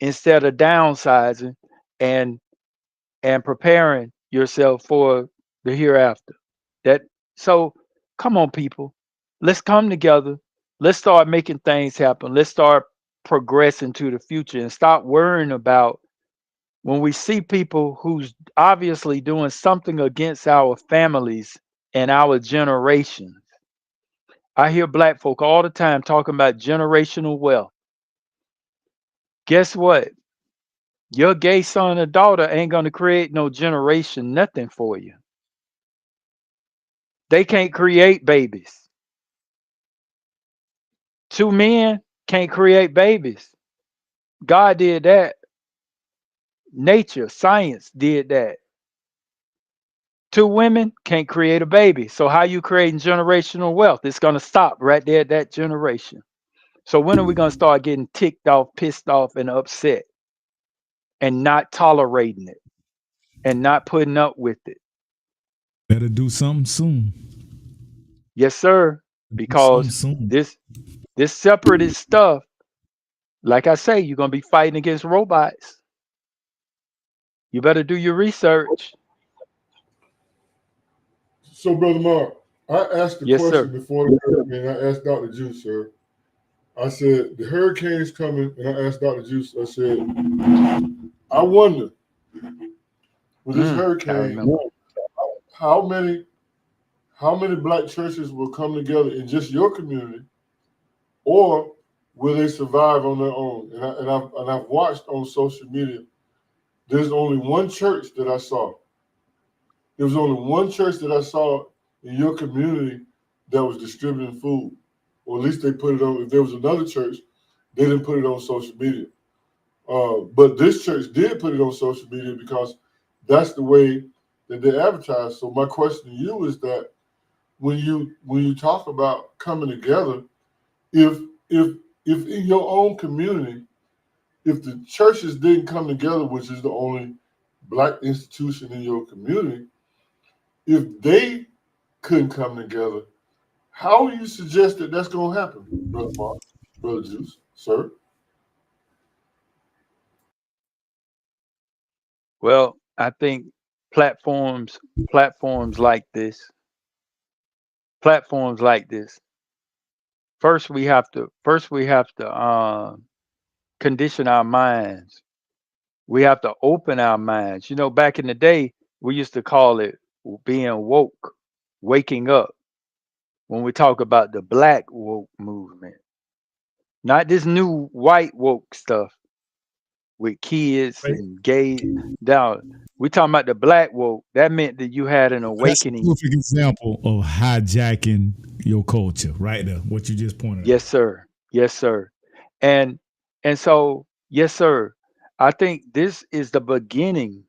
Instead of downsizing and preparing yourself for the hereafter. That so come on, people. Let's come together. Let's start making things happen. Let's start progressing to the future and stop worrying about when we see people who's obviously doing something against our families and our generation. I hear black folk all the time talking about generational wealth. Guess what? Your gay son or daughter ain't going to create no generation, nothing for you. They can't create babies. Two men can't create babies. God did that. Nature, science did that. Two women can't create a baby. So how you creating generational wealth? It's going to stop right there at that generation. So when are we going to start getting ticked off, pissed off, and upset and not tolerating it and not putting up with it? Better do something soon. Yes, sir. Do something Because soon. this separatist stuff, like I say, you're going to be fighting against robots. You better do your research. So, Brother Mark, I asked the Yes, question sir. before the hurricane. I asked Dr. Juice, sir. I said, the hurricane's coming, and I asked Dr. Juice, I said, I wonder, with this I hurricane, remember. how many black churches will come together in just your community, or will they survive on their own? And I've watched on social media. There's only one church that I saw. There was only one church that I saw in your community that was distributing food, or at least they put it on. If there was another church, they didn't put it on social media. But this church did put it on social media because that's the way that they advertise. So my question to you is that when you talk about coming together, if if if in your own community, if the churches didn't come together, which is the only black institution in your community, if they couldn't come together, how do you suggest that that's going to happen, Brother Mark, Brother Juice, sir? Well, I think platforms, platforms like this, platforms like this. First we have to condition our minds. We have to open our minds. You know, back in the day, we used to call it being woke, waking up. When we talk about the black woke movement, not this new white woke stuff with kids and gay down. We talking about the black woke. That meant that you had an That's a awakening. perfect example of hijacking your culture, right there. What you just pointed out. Yes, sir. Yes, sir. And so, yes, sir. I think this is the beginning.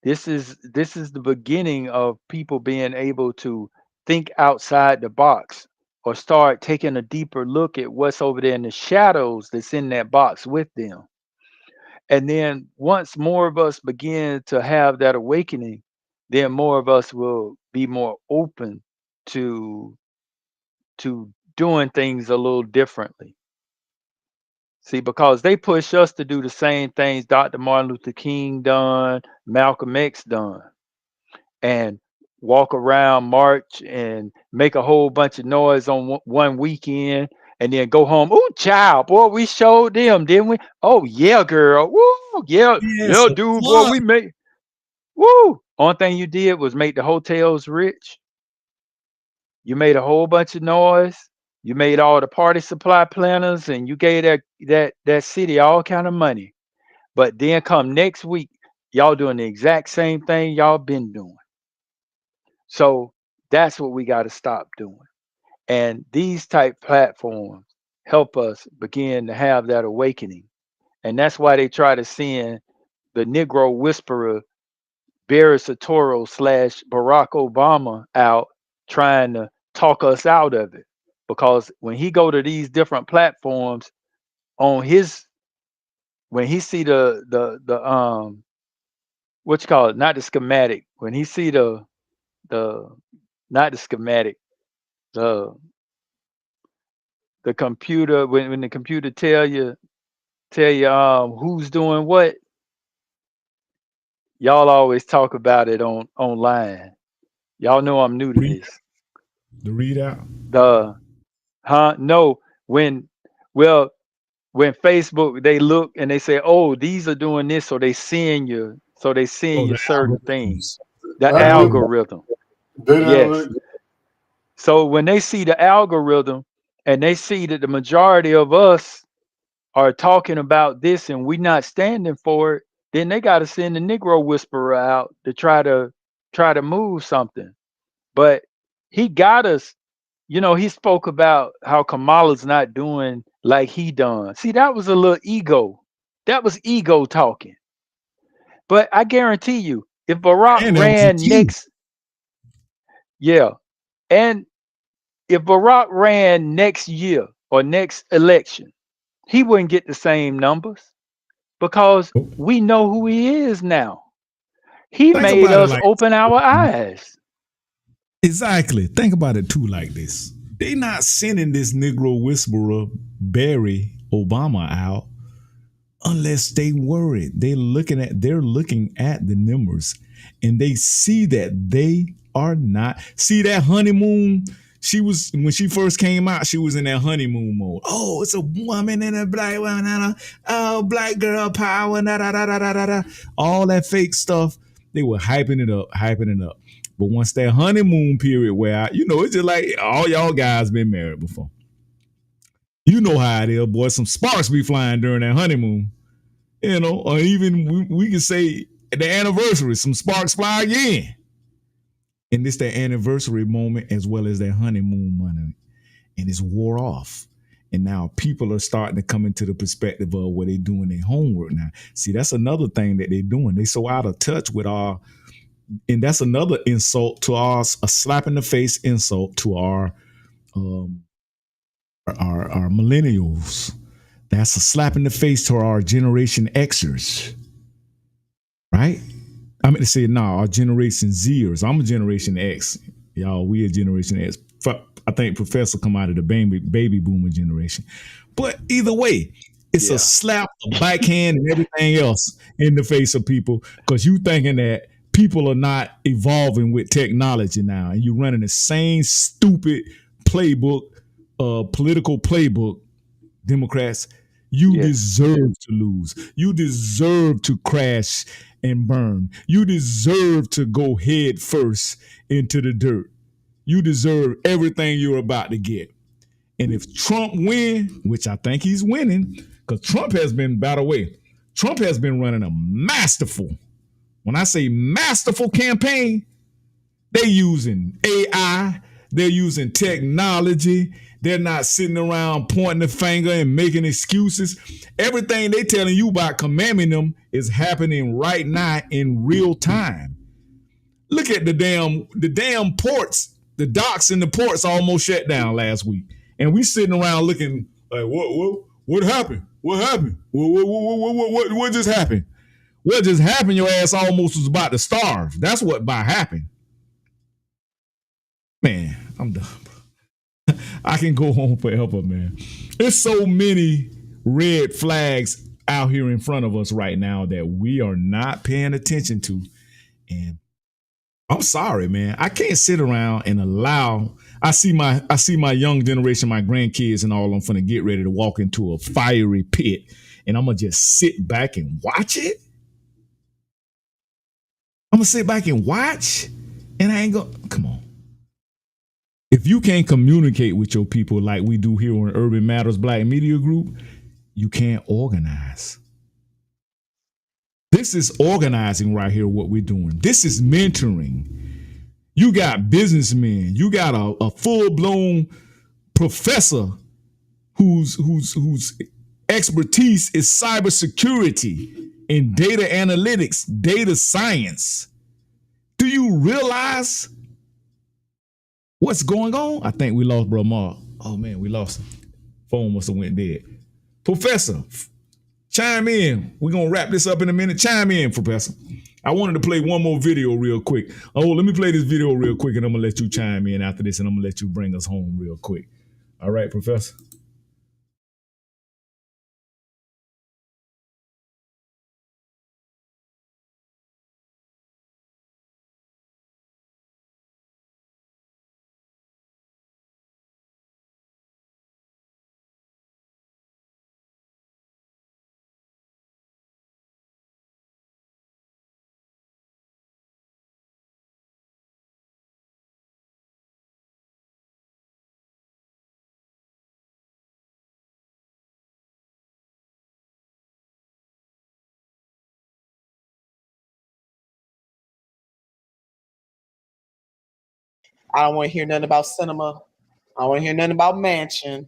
This is the beginning of people being able to think outside the box or start taking a deeper look at what's over there in the shadows that's in that box with them. And then once more of us begin to have that awakening, then more of us will be more open to doing things a little differently. See, because they push us to do the same things Dr. Martin Luther King done, Malcolm X done, and walk around, march, and make a whole bunch of noise on one weekend, and then go home. Ooh, child, boy, we showed them, didn't we? Oh yeah, girl. Woo, yeah, Yeah, yeah, some dude, boy, fun. we made. Woo. Only thing you did was make the hotels rich. You made a whole bunch of noise. You made all the party supply planners, and you gave that city all kind of money. But then come next week, y'all doing the exact same thing y'all been doing. So that's what we got to stop doing. And these type platforms help us begin to have that awakening. And that's why they try to send the Negro Whisperer, Barry Soetoro / Barack Obama out trying to talk us out of it. Because when he go to these different platforms on his, when he see the what you call it, not the schematic, when he see the not the schematic, the the computer, when the computer tell you who's doing what, y'all always talk about it on online. Y'all know I'm new to Read this. the readout. The no, when, well, when Facebook, they look and they say, oh, these are doing this, so they seeing Oh, you the certain things. algorithms. The The Algorithm, algorithm. algorithm. data Yes. analytics. So when they see the algorithm and they see that the majority of us are talking about this and we not standing for it, then they got to send the Negro Whisperer out to try to move something. But he got us. He spoke about how Kamala's not doing like he done. See, that was a little ego. That was ego talking. But I guarantee you, if Barack And that was a ran cue. next, yeah, and if Barack ran next year or next election, he wouldn't get the same numbers because we know who he is now. He Think made about it us like open our eyes. exactly. Think about it too like this. They not sending this Negro whisperer Barry Obama out unless they worried. They're looking at the numbers and they see that they are not. See that honeymoon? She was when she first came out, she was in that honeymoon mode. Oh, it's a woman and a black woman and black girl power, da, da, da, da, da, da, da. All that fake stuff. They were hyping it up, hyping it up. But once that honeymoon period where it's just like all y'all guys been married before. You know how it is, boy. Some sparks be flying during that honeymoon. Or even we can say the anniversary, some sparks fly again. And it's that anniversary moment as well as that honeymoon money. And it's wore off. And now people are starting to come into the perspective of where they're doing their homework now. See, that's another thing that they're doing. They so out of touch with and that's another insult to us, a slap in the face insult to um, our millennials. That's a slap in the face to our Generation Xers, right? I mean to say, our Generation Zers. I'm a Generation X. Y'all, we a Generation X. I think Professor come out of the baby boomer generation. But either way, it's a Yeah. slap, a backhand, and everything else in the face of people because you thinking that people are not evolving with technology now, and you running the same stupid playbook, political playbook. Democrats, you Yes. deserve to lose. You deserve to crash and burn. You deserve to go head first into the dirt. You deserve everything you're about to get. And if Trump win, which I think he's winning, because Trump has been, by the way, Trump has been running a masterful, when I say masterful campaign, they're using AI, they're using technology, they're not sitting around pointing the finger and making excuses. Everything they telling you about commanding them is happening right now in real time. Look at the damn ports, the docks and the ports almost shut down last week. And we sitting around looking like, what happened? What happened? What just happened? What just happened? Your ass almost was about to starve. That's what about happened. Man, I'm done. I can go on forever, man. There's so many red flags out here in front of us right now that we are not paying attention to. And I'm sorry, man. I can't sit around and allow. I see my young generation, my grandkids and all. I'm finna get ready to walk into a fiery pit, and I'm gonna just sit back and watch it. I'm gonna sit back and watch, and I ain't gonna. Come on. If you can't communicate with your people like we do here on Urban Matters Black Media Group, you can't organize. This is organizing right here, what we're doing. This is mentoring. You got businessmen. You got a full-blown professor whose expertise is cybersecurity and data analytics, data science. Do you realize What's going on? I think we lost Bro Mark. Oh man, we lost him. Phone must have went dead. Professor, chime in. We're gonna wrap this up in a minute. Chime in, Professor. I wanted to play one more video real quick. Oh, let me play this video real quick, and I'm gonna let you chime in after this, and I'm gonna let you bring us home real quick. All right, Professor. I don't want to hear nothing about cinema. I don't want to hear nothing about mansion.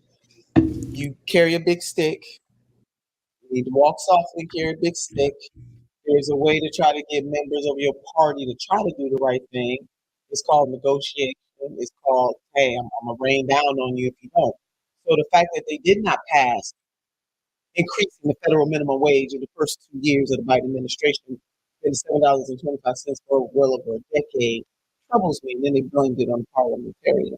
You carry a big stick. You need to walk softly, carry a big stick. There's a way to try to get members of your party to try to do the right thing. It's called negotiation. It's called, hey, I'm going to rain down on you if you don't. So the fact that they did not pass increasing the federal minimum wage in the first 2 years of the Biden administration, been $7.25 for well over a decade, troubles me. And then they blamed it on parliamentarian.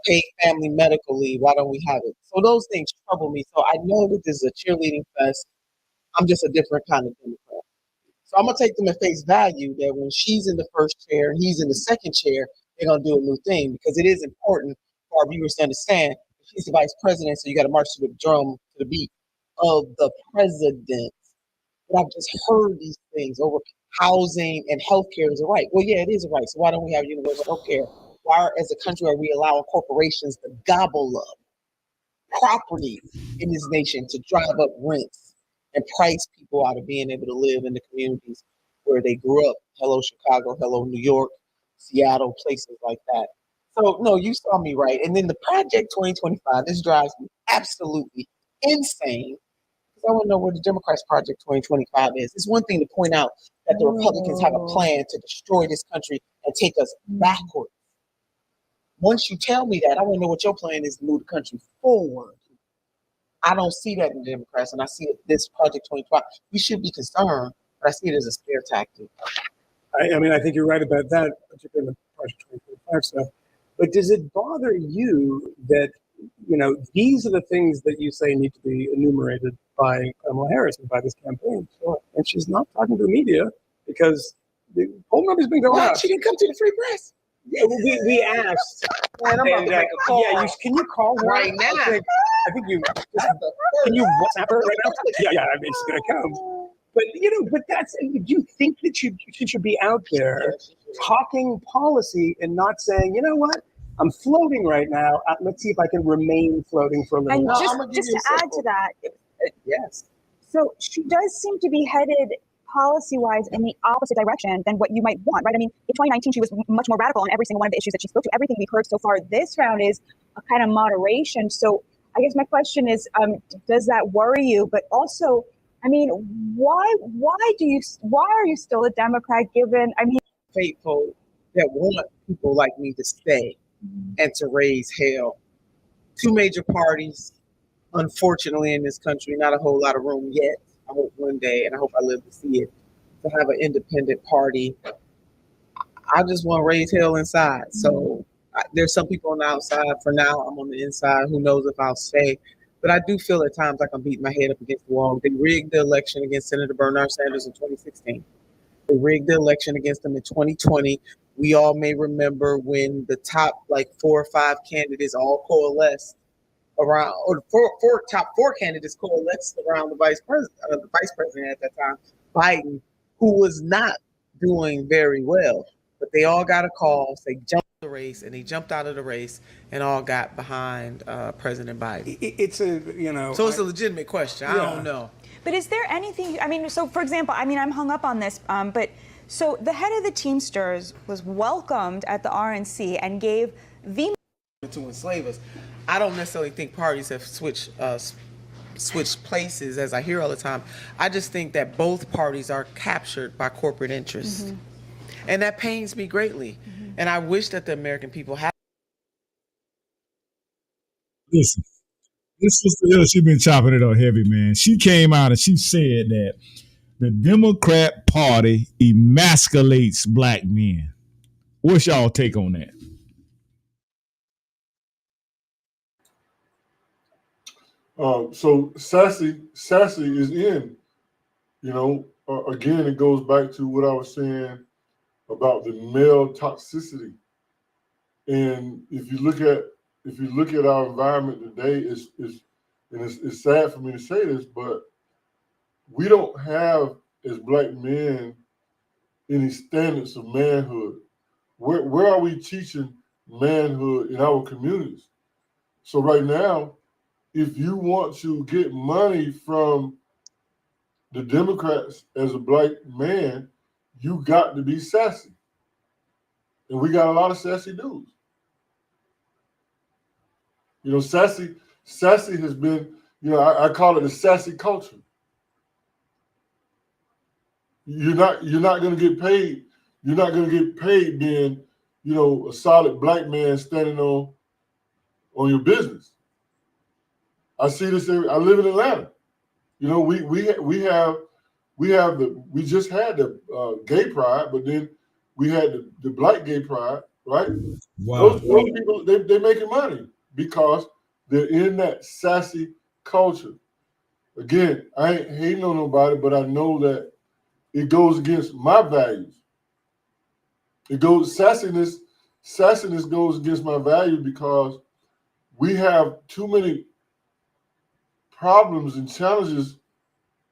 Paid family medical leave, why don't we have it? So those things trouble me. So I know that this is a cheerleading fest. I'm just a different kind of Democrat. So I'm gonna take them at face value that when she's in the first chair and he's in the second chair, they're gonna do a new thing, because it is important for our viewers to understand she's the vice president, so you gotta march to the drum, to the beat of the president. But I've just heard these things over housing and healthcare is a right. Well, yeah, it is a right. So why don't we have universal healthcare? Why, as a country, are we allowing corporations to gobble up property in this nation to drive up rents and price people out of being able to live in the communities where they grew up? Hello, Chicago. Hello, New York, Seattle, places like that. So, no, you saw me right. And then the Project 2025, this drives me absolutely insane, because I want to know where the Democrats' Project 2025 is. It's one thing to point out that the Republicans have a plan to destroy this country and take us backwards. Once you tell me that, I want to know what your plan is to move the country forward. I don't see that in the Democrats, and I see it, this Project 2025. We should be concerned, but I see it as a scare tactic. I mean, I think you're right about that, particularly in the Project 2025 stuff. But does it bother you that, these are the things that you say need to be enumerated by Kamala Harris and by this campaign? Sure. And she's not talking to the media because the poll numbers been going up. She didn't come to the free press. Yeah, we asked. Man, I'm about to make a call. Yeah, can you call her right now? I think you can you WhatsApp her right now? Yeah, I mean, she's gonna come. But but that's. Do you think that she should be out there talking policy and not saying, you know what, I'm floating right now. Let's see if I can remain floating for a little while. And just to add to that, yes. So she does seem to be headed policy-wise in the opposite direction than what you might want, right? I mean, in 2019, she was much more radical on every single one of the issues that she spoke to. Everything we've heard so far this round is a kind of moderation. So I guess my question is, does that worry you? But also, I mean, why are you still a Democrat given, faithful that want people like me to stay and to raise hell. Two major parties, unfortunately, in this country, not a whole lot of room yet. I hope one day, and I hope I live to see it, to have an independent party. I just want to raise hell inside. So there's some people on the outside. For now, I'm on the inside. Who knows if I'll stay. But I do feel at times like I'm beating my head up against the wall. They rigged the election against Senator Bernard Sanders in 2016. They rigged the election against him in 2020. We all may remember when the top 4 or 5 candidates all coalesced around, or the top 4 candidates coalesced around the vice president at that time, Biden, who was not doing very well. But they all got a call. So they jumped the race, and they jumped out of the race and all got behind President Biden. It's a, So it's a legitimate question. I don't know. But is there anything, so for example, I'm hung up on this, but so the head of the Teamsters was welcomed at the RNC and gave the to enslave us. I don't necessarily think parties have switched places, as I hear all the time. I just think that both parties are captured by corporate interests. Mm-hmm. And that pains me greatly. Mm-hmm. And I wish that the American people had Listen, this sister here, she been chopping it up heavy, man. She came out and she said that the Democrat Party emasculates black men. What's y'all take on that? So sassy is in. Again, it goes back to what I was saying about the male toxicity. And if you look at our environment today, it's sad for me to say this, but we don't have as black men any standards of manhood. Where are we teaching manhood in our communities? So right now, if you want to get money from the Democrats as a black man, you got to be sassy. And we got a lot of sassy dudes. Sassy has been, I call it the sassy culture. You're not gonna get paid. You're not gonna get paid being, a solid black man standing on your business. I see this. I live in Atlanta. We just had the gay pride, but then we had the black gay pride, right? Wow. Those people they making money because they're in that sassy culture. Again, I ain't hating on nobody, but I know that it goes against my values. Sassiness goes against my value because we have too many problems and challenges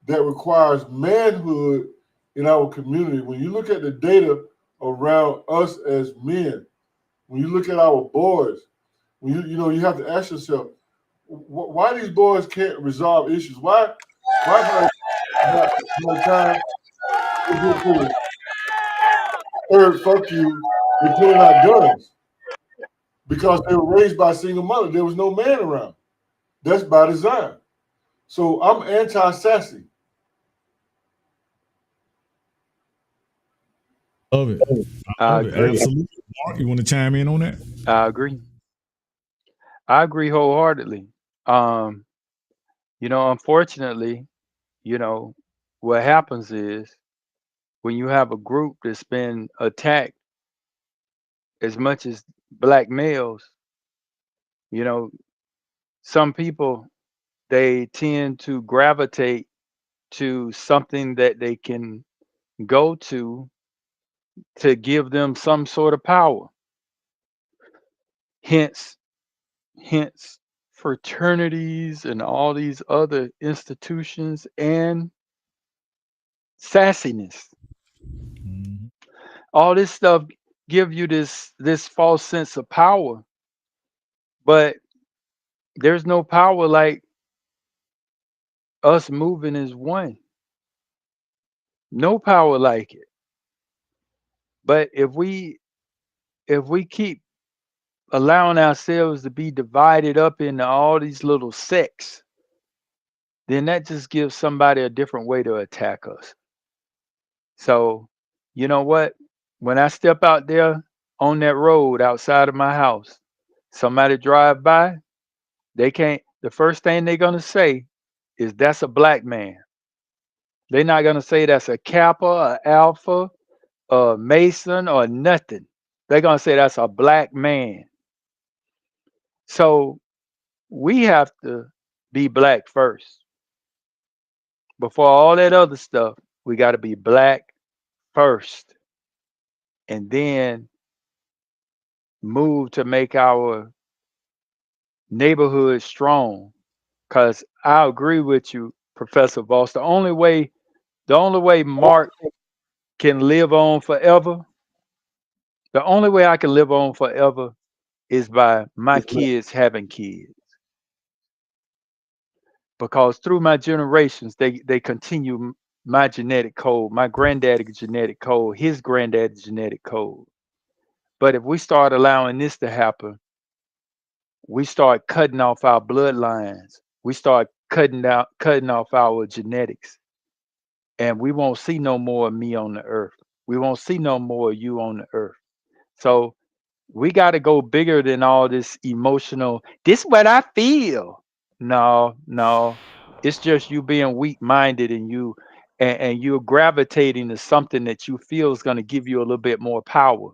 that requires manhood in our community. When you look at the data around us as men, when you look at our boys, when you have to ask yourself, why these boys can't resolve issues? Why by the time they get to the third fuck you, they're pulling out guns because they were raised by a single mother. There was no man around. That's by design. So I'm anti-sassy. Love it. I Love it. agree. Absolutely. Mark, you want to chime in on that? I agree. I agree wholeheartedly. Um, Unfortunately, you know, what happens is when you have a group that's been attacked as much as black males, you know, some people they tend to gravitate to something that they can go to give them some sort of power. Hence, hence fraternities and all these other institutions and sassiness. Mhm. All this stuff give you this false sense of power, but there's no power like us moving as one. No power like it. But if we keep allowing ourselves to be divided up into all these little sects, then that just gives somebody a different way to attack us. So, you know what? When I step out there on that road outside of my house, somebody drive by, they can't, the first thing they're going to say is that's a black man. They're not going to say that's a Kappa, a Alpha, a Mason, or nothing. They're going to say that's a black man. So we have to be black first. Before all that other stuff, we got to be black first and then move to make our neighborhood strong. Cause I agree with you, Professor Voss. The only way Mark can live on forever, the only way I can live on forever is by my kids having kids. Because through my generations, they continue my genetic code, my granddaddy's genetic code, his granddad's genetic code. But if we start allowing this to happen, we start cutting off our bloodlines. We start cutting off our genetics, and we won't see no more of me on the earth. We won't see no more of you on the earth. So We got to go bigger than all this emotional. This what I feel. No, no, it's just you being weak-minded and and you're gravitating to something that you feel is going to give you a little bit more power.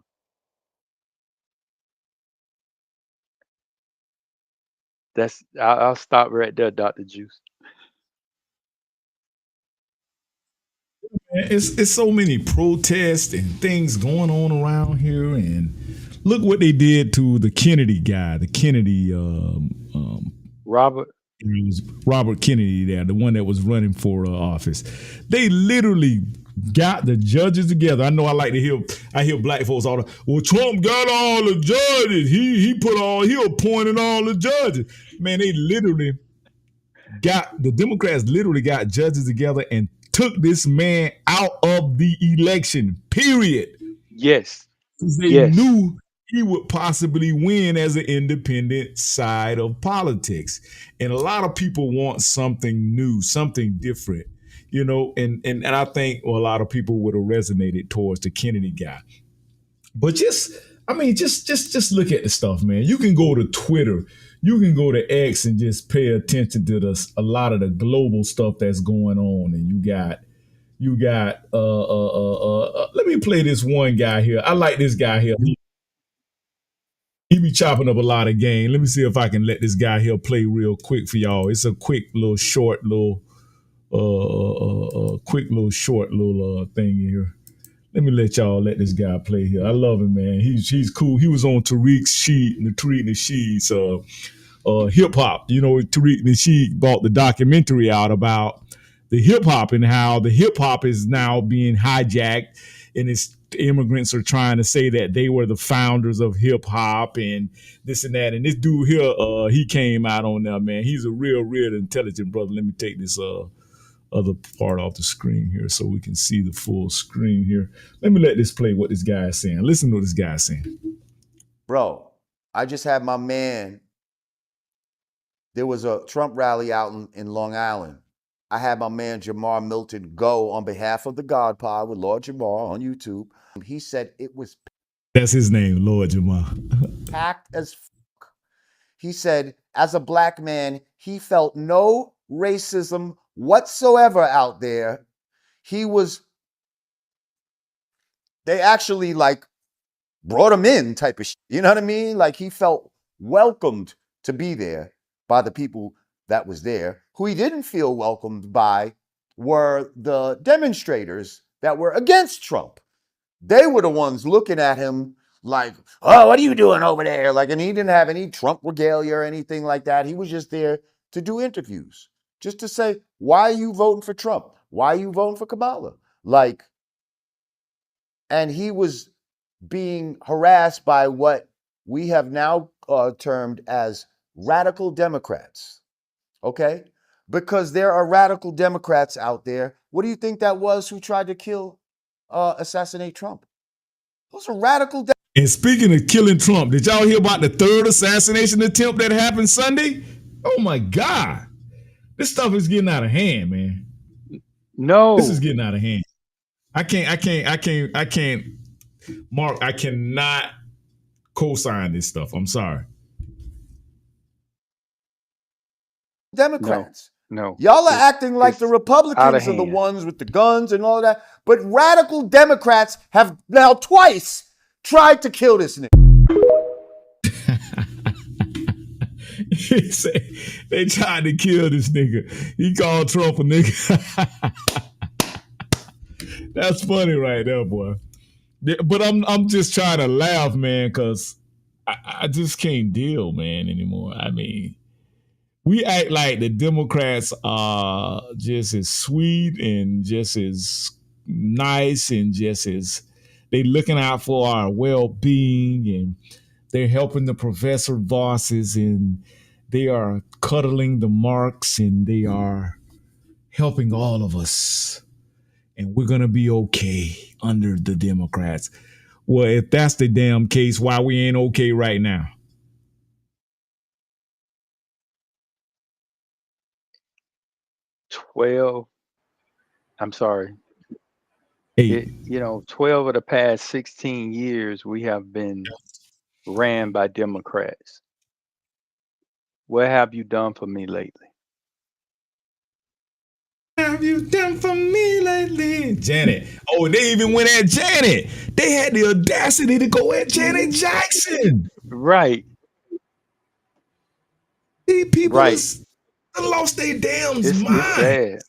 I'll stop right there, Dr. Juice. It's so many protests and things going on around here, and look what they did to the Kennedy guy, the Kennedy Robert. it was Robert Kennedy there, the one that was running for office. They literally got the judges together. I know I hear black folks all the, well, Trump got all the judges. He appointed all the judges. Man, the Democrats literally got judges together and took this man out of the election, period. Yes. Because they Yes. knew he would possibly win as an independent side of politics. And a lot of people want something new, something different, and I think a lot of people would have resonated towards the Kennedy guy. But just look at the stuff, man. You can go to Twitter, you can go to X and just pay attention to a lot of the global stuff that's going on. And you got let me play this one guy here. I like this guy here. He be chopping up a lot of game. Let me see if I can let this guy here play real quick for y'all. It's a quick little short little thing here. Let me let this guy play here. I love him, man. He's cool. He was on Tariq Nasheed's hip hop. Tariq Nasheed brought the documentary out about the hip hop and how the hip hop is now being hijacked, and immigrants are trying to say that they were the founders of hip hop and this and that. And this dude here, he came out on there, man. He's a real intelligent brother. Let me take this other part off the screen here so we can see the full screen here. Let me let this play what this guy is saying. Listen to what this guy is saying. Bro, I just had my man. There was a Trump rally out in Long Island. I had my man Jamar Milton go on behalf of the God Pod with Lord Jamar on YouTube. He said it was That's his name, Lord Jamar. packed as fuck. He said, as a black man, he felt no racism whatsoever out there. They actually brought him in type of shit. You know what I mean? Like he felt welcomed to be there by the people that was there. Who he didn't feel welcomed by were the demonstrators that were against Trump. They were the ones looking at him like, oh, what are you doing over there? And he didn't have any Trump regalia or anything like that. He was just there to do interviews, just to say, why are you voting for Trump? Why are you voting for Kamala? And he was being harassed by what we have now termed as radical Democrats, okay? Because there are radical Democrats out there. What do you think that was who tried to assassinate Trump? Those are radical And speaking of killing Trump, did y'all hear about the third assassination attempt that happened Sunday? Oh my God. This stuff is getting out of hand, man. No. This is getting out of hand. I can't, Mark, I cannot co-sign this stuff. I'm sorry. Democrats. No. Y'all are acting like the Republicans are the ones with the guns and all that. But radical Democrats have now twice tried to kill this nigga. He said they tried to kill this nigga. He called Trump a nigga. That's funny right there, boy. But I'm just trying to laugh, man, because I just can't deal, man, anymore. I mean, we act like the Democrats are just as sweet and just as nice and just as they looking out for our well-being, and they're helping the progressive bosses, and they are cuddling the marks, and they are helping all of us. And we're going to be okay under the Democrats. Well, if that's the damn case, why we ain't okay right now? I'm sorry. 8. 12 of the past 16 years, we have been ran by Democrats. What have you done for me lately? What have you done for me lately? Janet. Oh, they even went at Janet. They had the audacity to go at Janet Jackson. Right. These people Right. is lost their damn It's mind. sad.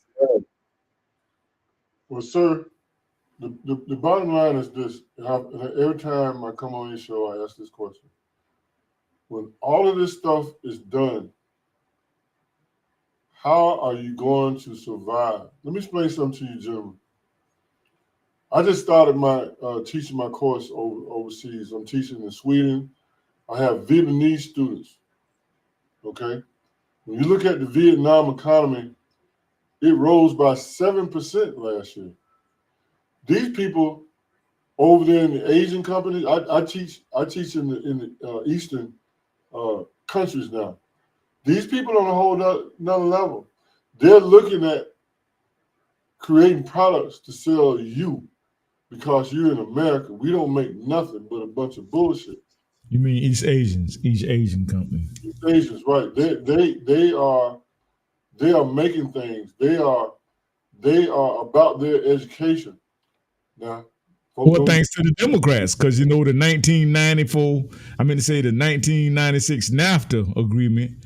Well, sir, the bottom line is this. And every time I come on your show, I ask this question. When all of this stuff is done, how are you going to survive? Let me explain something to you, gentlemen. I just started my teaching my course overseas. I'm teaching in Sweden. I have Vietnamese students. Okay, when you look at the Vietnam economy, it rose by 7% last year. These people over there in the Asian companies, I teach in the Eastern countries now. These people on a whole another level. They're looking at creating products to sell you because you're in America. We don't make nothing but a bunch of bullshit. You mean East Asians, East Asian company. East Asians, right? They are making things. They are about their education. Now, well, thanks to the Democrats, because the 1996 NAFTA agreement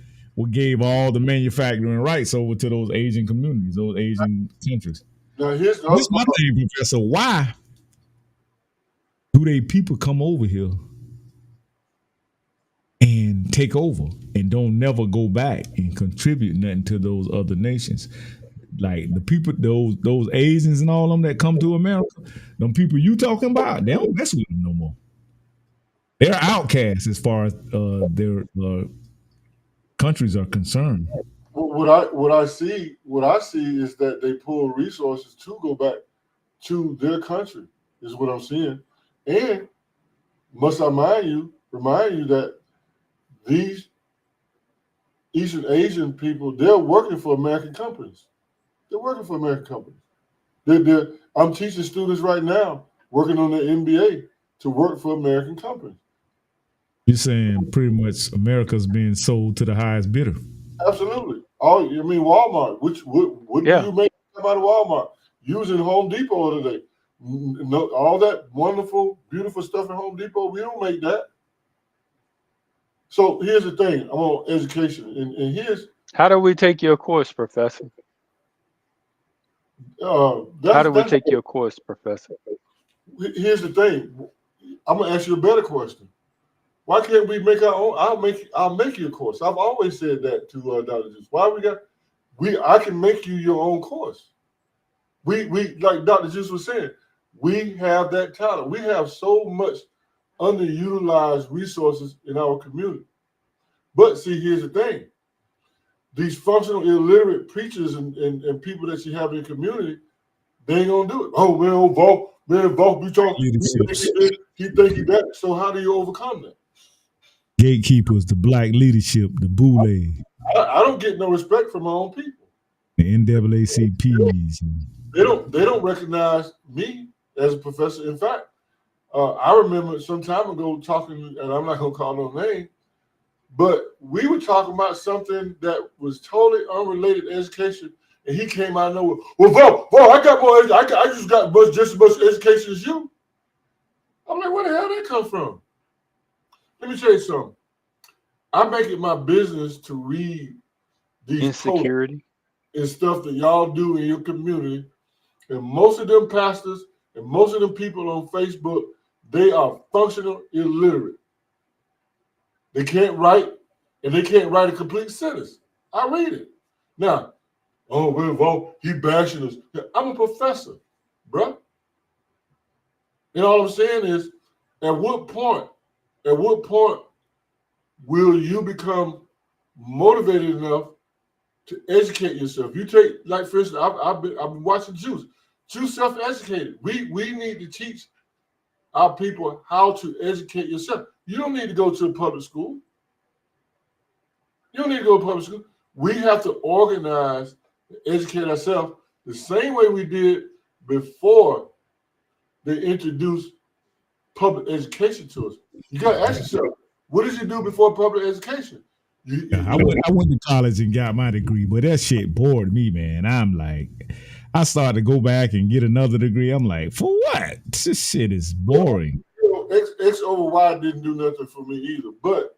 gave all the manufacturing rights over to those Asian communities, those Asian countries. Now, here's this my thing, Professor. Why do they people come over here and take over and don't never go back and contribute nothing to those other nations? Like the people, those Asians and all of them that come to America, them people you talking about, they don't mess with them no more. They're outcasts as far as their countries are concerned. What I see is that they pull resources to go back to their country, is what I'm seeing. And must I remind you that these Eastern Asian people, they're working for American companies. They're working for American companies. I'm teaching students right now working on their MBA to work for American companies. You're saying pretty much America's being sold to the highest bidder. Absolutely. Walmart. What do you make out of Walmart? Using Home Depot today. No, all that wonderful, beautiful stuff in Home Depot, we don't make that. So here's the thing. I'm on education, and here's how do we take your course, Professor? How do we take your course, Professor? Here's the thing. I'm gonna ask you a better question. Why can't we make our own? I'll make you a course. I've always said that to Dr. Juice. I can make you your own course. We like Dr. Juice was saying, we have that talent. We have so much underutilized resources in our community. But see, here's the thing. These functional illiterate preachers and people that you have in your community, they ain't gonna do it. Oh man, Volk be talking. He think he that. So how do you overcome that? Gatekeepers, the black leadership, the boule. I don't get no respect from my own people. The NAACPs. They don't recognize me as a professor. In fact, I remember some time ago talking, and I'm not gonna call no name, but we were talking about something that was totally unrelated to education, and he came out of nowhere. Well, Bo, I got more. I just got just as much education as you. I'm like, where the hell did that come from? Let me tell you something. I make it my business to read these insecurity and stuff that y'all do in your community, and most of them pastors and most of them people on Facebook, they are functional illiterate. They can't write, and they can't write a complete sentence. I read it. Now, well, he bashing us. I'm a professor, bro. And all I'm saying is, at what point will you become motivated enough to educate yourself? You take, like, for instance, I've been watching Juice. Juice self-educated. We need to teach our people how to educate yourself. You don't need to go to a public school. You don't need to go to public school. We have to organize, educate ourselves the same way we did before they introduced public education to us. You got to ask yourself, What did you do before public education? I went to college and got my degree, but that shit bored me, man. I'm like, I started to go back and get another degree. I'm like, for what? This shit is boring. X over Y didn't do nothing for me either. But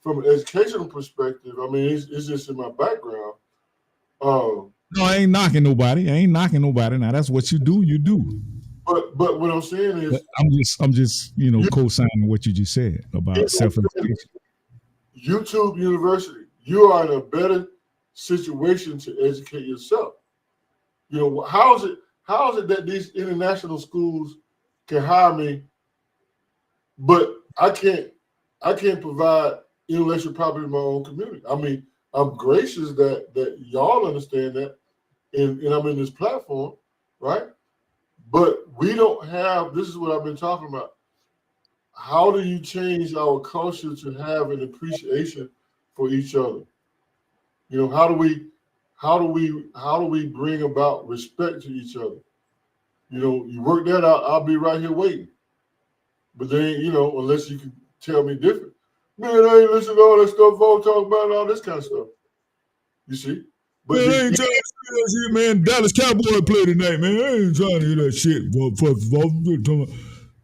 from an educational perspective, I mean, it's just in my background. No, I ain't knocking nobody. I ain't knocking nobody. Now that's what you do. You do. But what I'm saying is, but I'm just co-signing what you just said about self-education. YouTube University, you are in a better situation to educate yourself. How is it that these international schools can hire me, but I can't provide intellectual property in my own community? I mean, I'm gracious that y'all understand that, and I'm in this platform, right? But we don't have, this is what I've been talking about. How do you change our culture to have an appreciation for each other? How do we bring about respect to each other? You work that out, I'll be right here waiting. But then, unless you can tell me different. Man, I ain't listening to all that stuff Vol talking about, all this kind of stuff. You see? But man, I ain't trying to hear that shit, man. Dallas Cowboy play tonight, man. I ain't trying to hear that shit.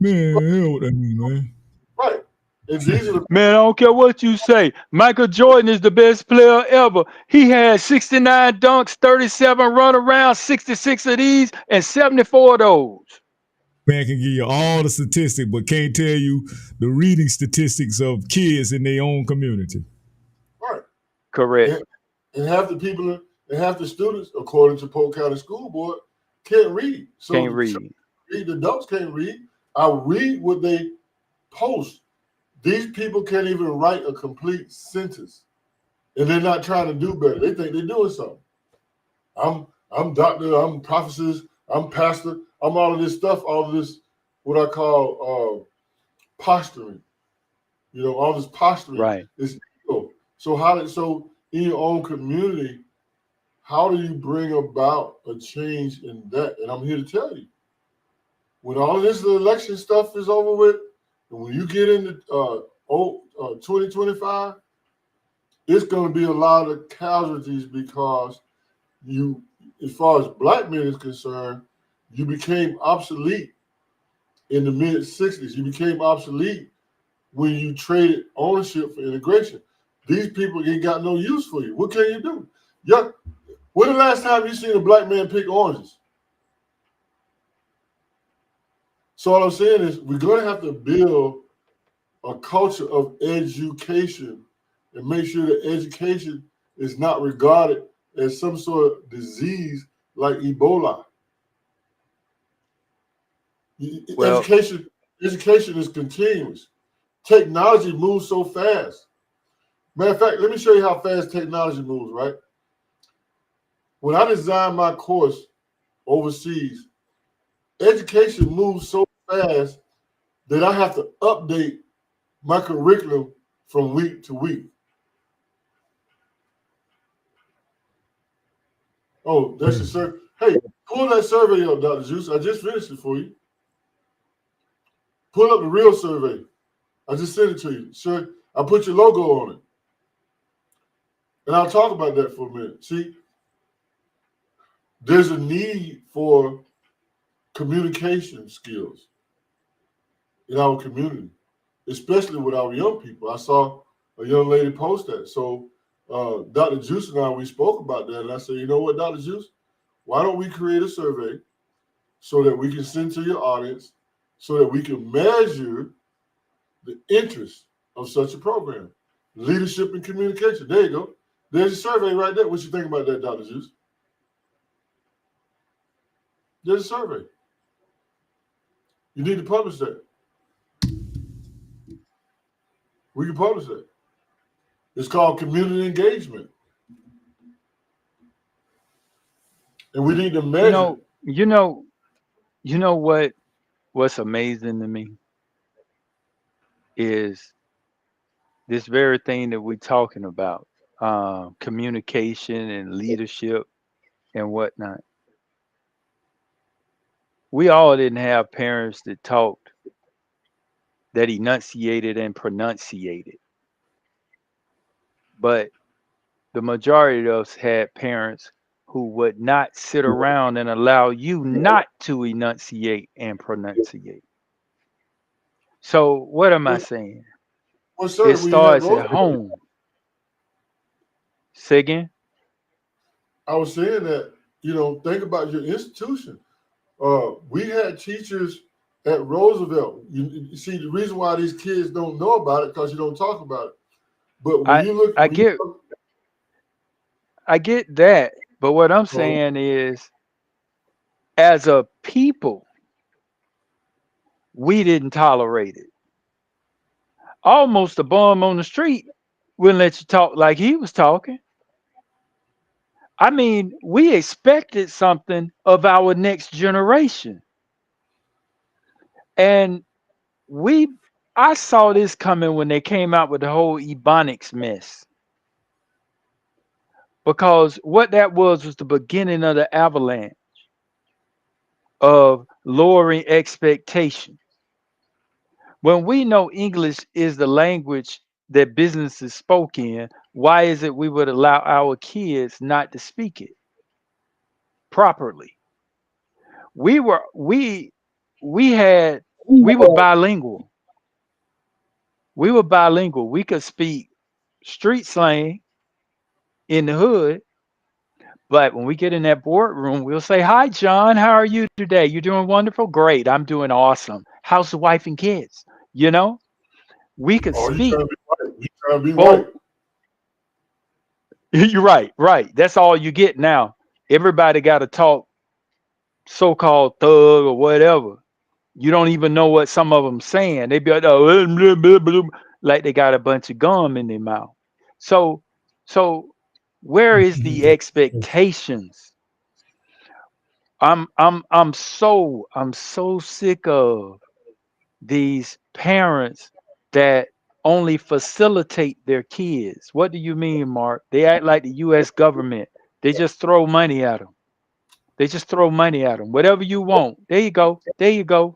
Man, hell what that mean, man. Right. And these are Man, I don't care what you say. Michael Jordan is the best player ever. He had 69 dunks, 37 runarounds, 66 of these, and 74 of those. Man can give you all the statistics, but can't tell you the reading statistics of kids in their own community. Right. Correct. And half the people and half the students, according to Polk County School Board, can't read. So can't read. The adults can't read. I read what they post. These people can't even write a complete sentence. And they're not trying to do better. They think they're doing something. I'm doctor, I'm prophetess, I'm pastor, I'm all of this stuff, all of this, what I call posturing. All this posturing. Right. Is ego. So in your own community, how do you bring about a change in that? And I'm here to tell you, when all of this election stuff is over with, and when you get into 2025, it's going to be a lot of casualties because you, as far as black men is concerned, you became obsolete in the mid-60s. You became obsolete when you traded ownership for integration. These people ain't got no use for you. What can you do? Yeah. When the last time you seen a black man pick oranges? So what I'm saying is we're going to have to build a culture of education and make sure that education is not regarded as some sort of disease like Ebola. Well, education is continuous. Technology moves so fast. Matter of fact, let me show you how fast technology moves, right? When I designed my course overseas, education moves so fast that I have to update my curriculum from week to week. Oh, that's the survey. Hey, pull that survey up, Dr. Juice. I just finished it for you. Pull up the real survey. I just sent it to you. Sure, I put your logo on it. And I'll talk about that for a minute. See, there's a need for communication skills in our community, especially with our young people. I saw a young lady post that. So Dr. Juice and I, we spoke about that. And I said, you know what, Dr. Juice, why don't we create a survey so that we can send to your audience so that we can measure the interest of such a program? Leadership and communication. There you go. There's a survey right there. What you think about that, Dr. Juice? There's a survey. You need to publish that. We can publish that. It's called community engagement. And we need to measure. You know what's amazing to me is this very thing that we're talking about, communication and leadership and whatnot. We all didn't have parents that talked that enunciated and pronunciated. But the majority of us had parents who would not sit around and allow you not to enunciate and pronunciate. So what am I Well, saying? well, It sir, when you had starts at Roosevelt, home. Say again? I was saying that, think about your institution. We had teachers at Roosevelt. You see, the reason why these kids don't know about it because you don't talk about it. But when I you look, I get I get that, but what I'm uh, saying is, as a people, we didn't tolerate it. Almost a bum on the street wouldn't let you talk like he was talking. I mean, we expected something of our next generation. And we I saw this coming when they came out with the whole Ebonics mess. Because what that was the beginning of the avalanche of lowering expectations. When we know English is the language that businesses spoke in, why is it we would allow our kids not to speak it properly? We were we had we were bilingual. We were bilingual. We could speak street slang in the hood, but when we get in that boardroom, we'll say, "Hi, John. How are you today? You doing wonderful? Great. I'm doing awesome. How's the wife and kids?" You know, we could oh, you trying speak to be white. You trying to be both. white. You're right, right. That's all you get now. Everybody got to talk so-called thug or whatever. You don't even know what some of them saying. They be like, oh, blah, blah, blah, blah," like they got a bunch of gum in their mouth. So, so where is the expectations? I'm so sick of these parents that only facilitate their kids. What do you mean, Mark? They act like the U.S. government. They just throw money at them. They just throw money at them. Whatever you want. There you go. There you go.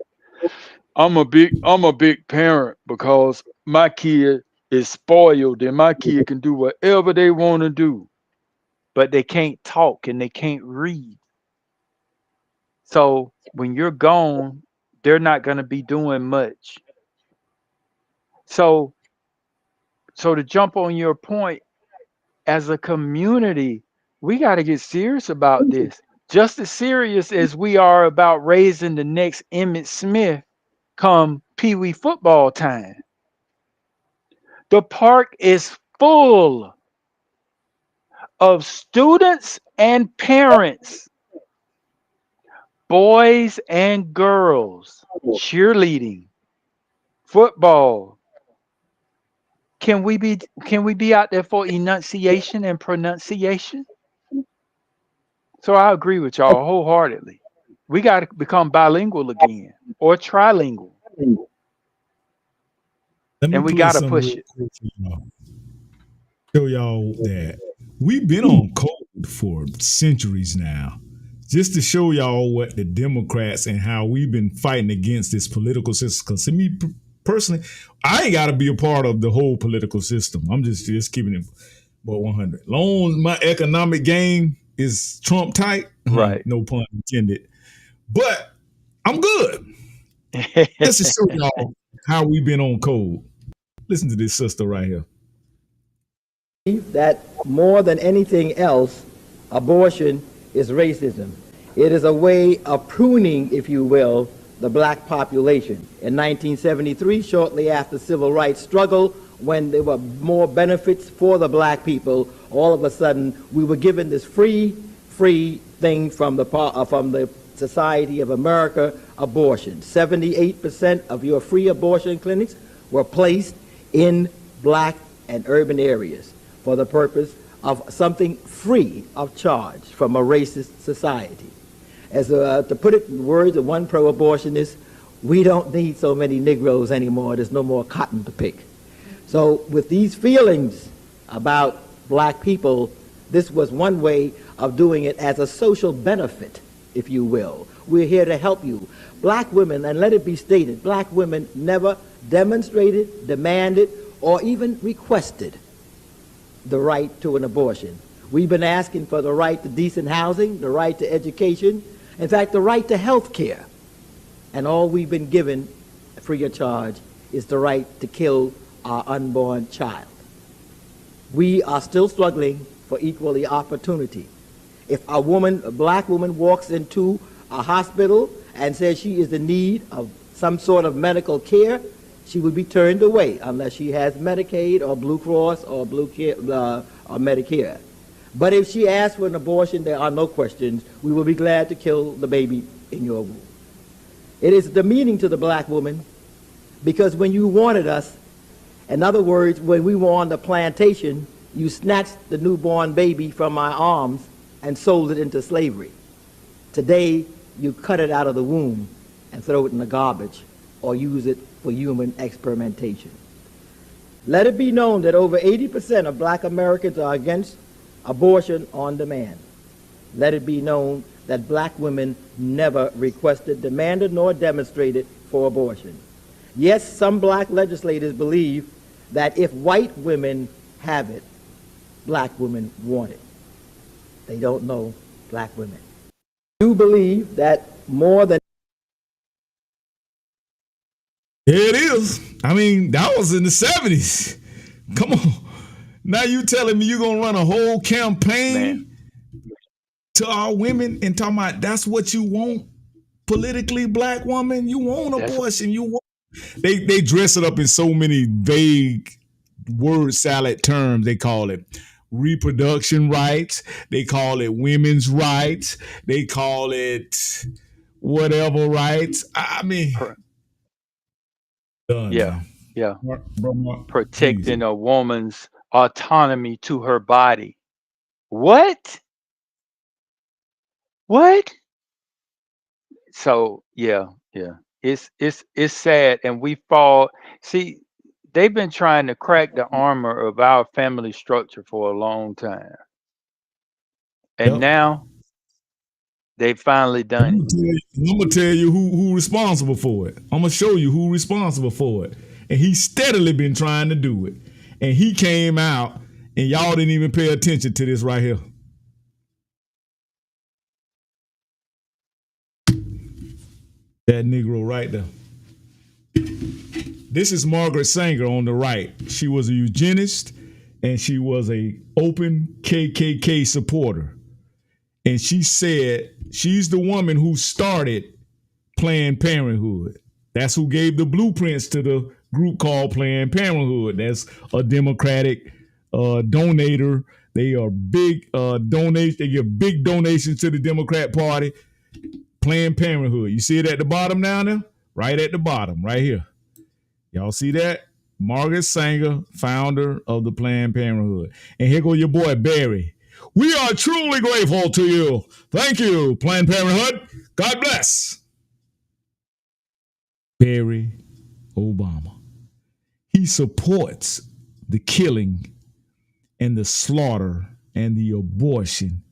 I'm a big parent because my kid is spoiled and my kid can do whatever they want to do, but they can't talk and they can't read. So when you're gone, they're not going to be doing much. So to jump on your point, as a community, we got to get serious about this. Just as serious as we are about raising the next Emmett Smith come Pee Wee football time. The park is full of students and parents, boys and girls, cheerleading, football. Can we be out there for enunciation and pronunciation? So I agree with y'all wholeheartedly. We got to become bilingual again or trilingual, Let me and we play got to something push real it. quick for y'all. Show y'all that we've been on code for centuries now. Just to show y'all what the Democrats and how we've been fighting against this political system. Because to me personally, I ain't got to be a part of the whole political system. I'm just keeping it about 100. Long as my economic game is Trump tight, Right. no pun intended. But I'm good. Let's just show y'all how we've been on code. Listen to this sister right here. That more than anything else, abortion is racism. It is a way of pruning, if you will, the black population. In 1973, shortly after the civil rights struggle, when there were more benefits for the black people, all of a sudden we were given this free thing from the Society of America, abortion. 78% of your free abortion clinics were placed in black and urban areas for the purpose of something free of charge from a racist society. As to put it in words of one pro-abortionist, we don't need so many Negroes anymore. There's no more cotton to pick. So with these feelings about black people, this was one way of doing it as a social benefit, if you will. We're here to help you. Black women, and let it be stated, black women never demonstrated, demanded, or even requested the right to an abortion. We've been asking for the right to decent housing, the right to education, in fact, the right to health care. And all we've been given free of charge is the right to kill our unborn child. We are still struggling for equal opportunity. If a black woman walks into a hospital and says she is in need of some sort of medical care, she will be turned away unless she has Medicaid or Blue Cross or or Medicare. But if she asks for an abortion, there are no questions. We will be glad to kill the baby in your womb. It is demeaning to the black woman because when you wanted us, in other words, when we were on the plantation, you snatched the newborn baby from my arms and sold it into slavery. Today, you cut it out of the womb and throw it in the garbage or use it for human experimentation. Let it be known that over 80% of black Americans are against abortion on demand. Let it be known that black women never requested, demanded, nor demonstrated for abortion. Yes, some black legislators believe that if white women have it, black women want it. They don't know black women. I do believe that more than There it is. I mean, that was in the 70s. Come on. Now you telling me you're going to run a whole campaign to our women and talking about that's what you want politically, black woman? You want abortion. You want. They dress it up in so many vague word salad terms. They call it reproduction rights. They call it women's rights. They call it whatever rights. I mean, yeah. Mark, Protecting a woman's autonomy to her body. What? So yeah. It's sad, and we fall. See, they've been trying to crack the armor of our family structure for a long time, and now they finally done it. I'm gonna tell you who responsible for it. I'm gonna show you who responsible for it, and he's steadily been trying to do it. And he came out, and y'all didn't even pay attention to this right here. That Negro right there. This is Margaret Sanger on the right. She was a eugenist, and she was a open KKK supporter. And she said she's the woman who started Planned Parenthood. That's who gave the blueprints to the group called Planned Parenthood. That's a Democratic donator. They are big donations. They give big donations to the Democrat Party. Planned Parenthood. You see it at the bottom now? Right at the bottom, right here. Y'all see that? Margaret Sanger, founder of the Planned Parenthood. And here go your boy Barry. We are truly grateful to you. Thank you, Planned Parenthood. God bless. Barry Obama. He supports the killing and the slaughter and the abortion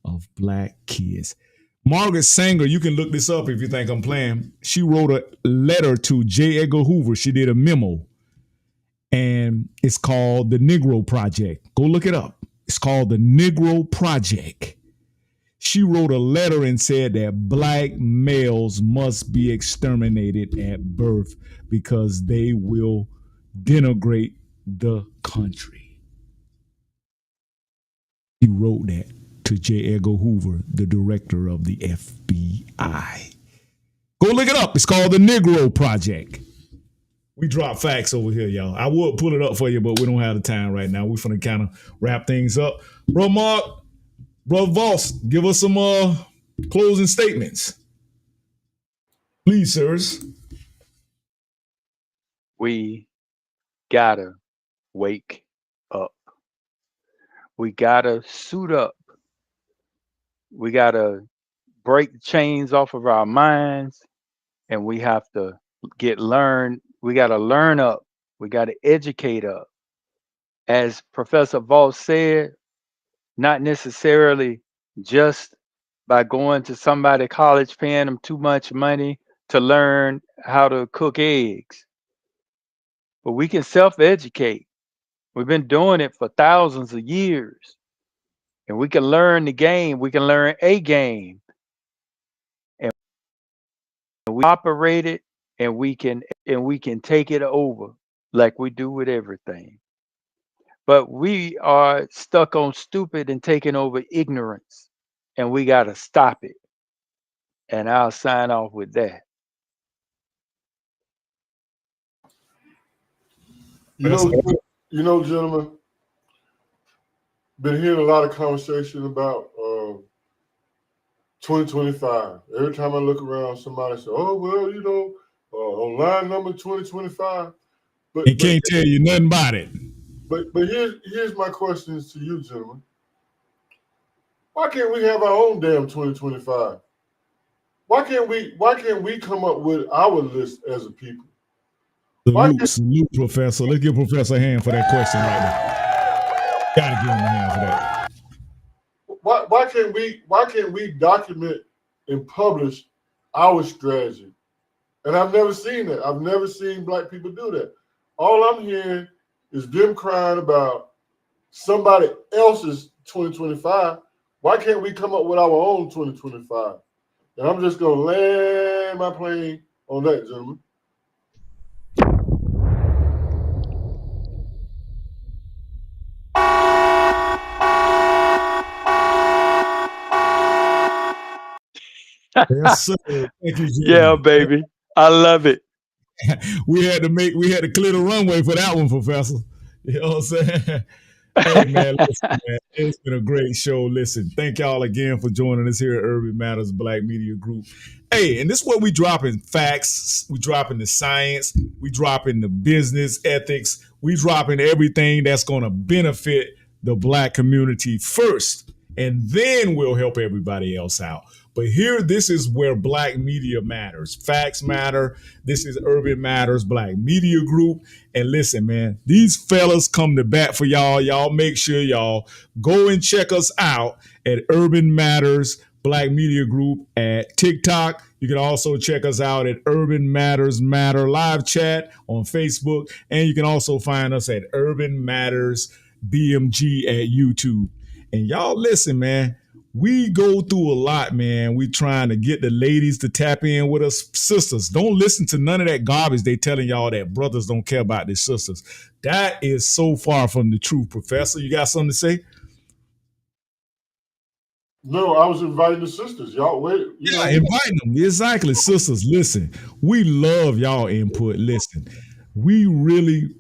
of black kids. Margaret Sanger, you can look this up if you think I'm playing. She wrote a letter to J. Edgar Hoover. She did a memo, and it's called the Negro Project. Go look it up. It's called the Negro Project. She wrote a letter and said that black males must be exterminated at birth because they will denigrate the country. He wrote that to J. Edgar Hoover, the director of the FBI. Go look it up. It's called the Negro Project. We drop facts over here, y'all. I would pull it up for you, but we don't have the time right now. We're finna kind of wrap things up. Bro Mark, Bro Voss, give us some closing statements. Please, sirs. We gotta wake up. We gotta suit up. We gotta break the chains off of our minds, and we have to we gotta learn up. We gotta educate up. As Professor Voss said, not necessarily just by going to somebody college paying them too much money to learn how to cook eggs. but we can self-educate. We've been doing it for thousands of years, and we can learn the game. We can learn a game, and we operate it, and we can take it over like we do with everything. But we are stuck on stupid and taking over ignorance, and we got to stop it. And I'll sign off with that. You know, gentlemen, been hearing a lot of conversation about 2025. Every time I look around, somebody says, "Oh well, you know, on line number 2025." He can't tell you nothing about it. But here's my questions to you, gentlemen. Why can't we have our own damn 2025? Why can't we come up with our list as a people? Salute, Professor. Let's give Professor a hand for that question right now. Gotta give him a hand for that. Why can't we document and publish our strategy? And I've never seen that. I've never seen Black people do that. All I'm hearing is them crying about somebody else's 2025. Why can't we come up with our own 2025? And I'm just gonna land my plane on that, gentlemen. Yes, sir. Thank you, yeah, baby. I love it. we had to clear the runway for that one, Professor. You know what I'm saying? Hey, man, listen, man, it's been a great show. Listen, thank y'all again for joining us here at Urban Matters Black Media Group. Hey, and this is what we dropping facts, we dropping the science, we dropping the business ethics, we dropping everything that's going to benefit the Black community first, and then we'll help everybody else out. But here, this is where Black media matters. Facts matter. This is Urban Matters Black Media Group. And listen, man, these fellas come to bat for y'all. Y'all make sure y'all go and check us out at Urban Matters Black Media Group at TikTok. You can also check us out at Urban Matters Matter live chat on Facebook. And you can also find us at Urban Matters BMG at YouTube. And y'all listen, man. We go through a lot, man. We trying to get the ladies to tap in with us. Sisters, don't listen to none of that garbage they telling y'all that brothers don't care about their sisters. That is so far from the truth, Professor. You got something to say? No, I was inviting the sisters. Y'all wait. Inviting them. Exactly. Sisters, listen. We love y'all input. Listen, we really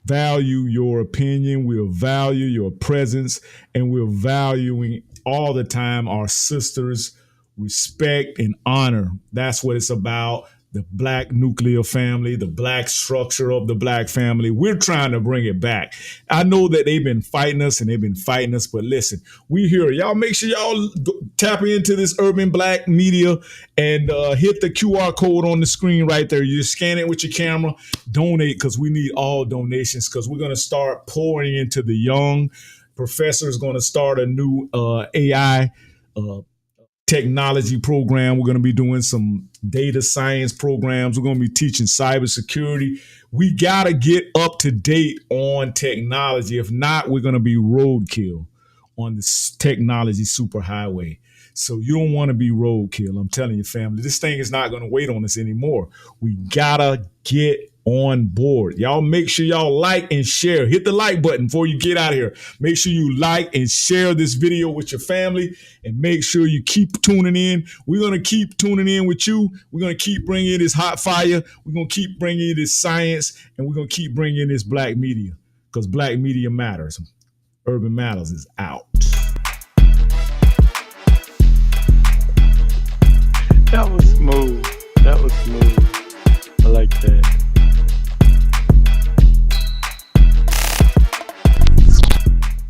value your opinion. We'll value your presence, and we're valuing all the time our sisters' respect and honor. That's what it's about. The Black nuclear family, the Black structure of the Black family. We're trying to bring it back. I know that they've been fighting us, but listen, we here. Y'all make sure y'all tap into this Urban Black Media and hit the QR code on the screen right there. You just scan it with your camera, donate, because we need all donations, because we're going to start pouring into the young. Professor is going to start a new AI technology program. We're going to be doing some data science programs. We're going to be teaching cybersecurity. We got to get up to date on technology. If not, we're going to be roadkill on this technology superhighway. So you don't want to be roadkill. I'm telling you, family, this thing is not going to wait on us anymore. We got to get on board. Y'all make sure y'all like and share. Hit the like button before you get out of here. Make sure you like and share this video with your family, and make sure you keep tuning in. We're going to keep tuning in with you. We're going to keep bringing you this hot fire. We're going to keep bringing you this science, and we're going to keep bringing you this Black media, because Black media matters. Urban Matters is out. That was smooth. I like that.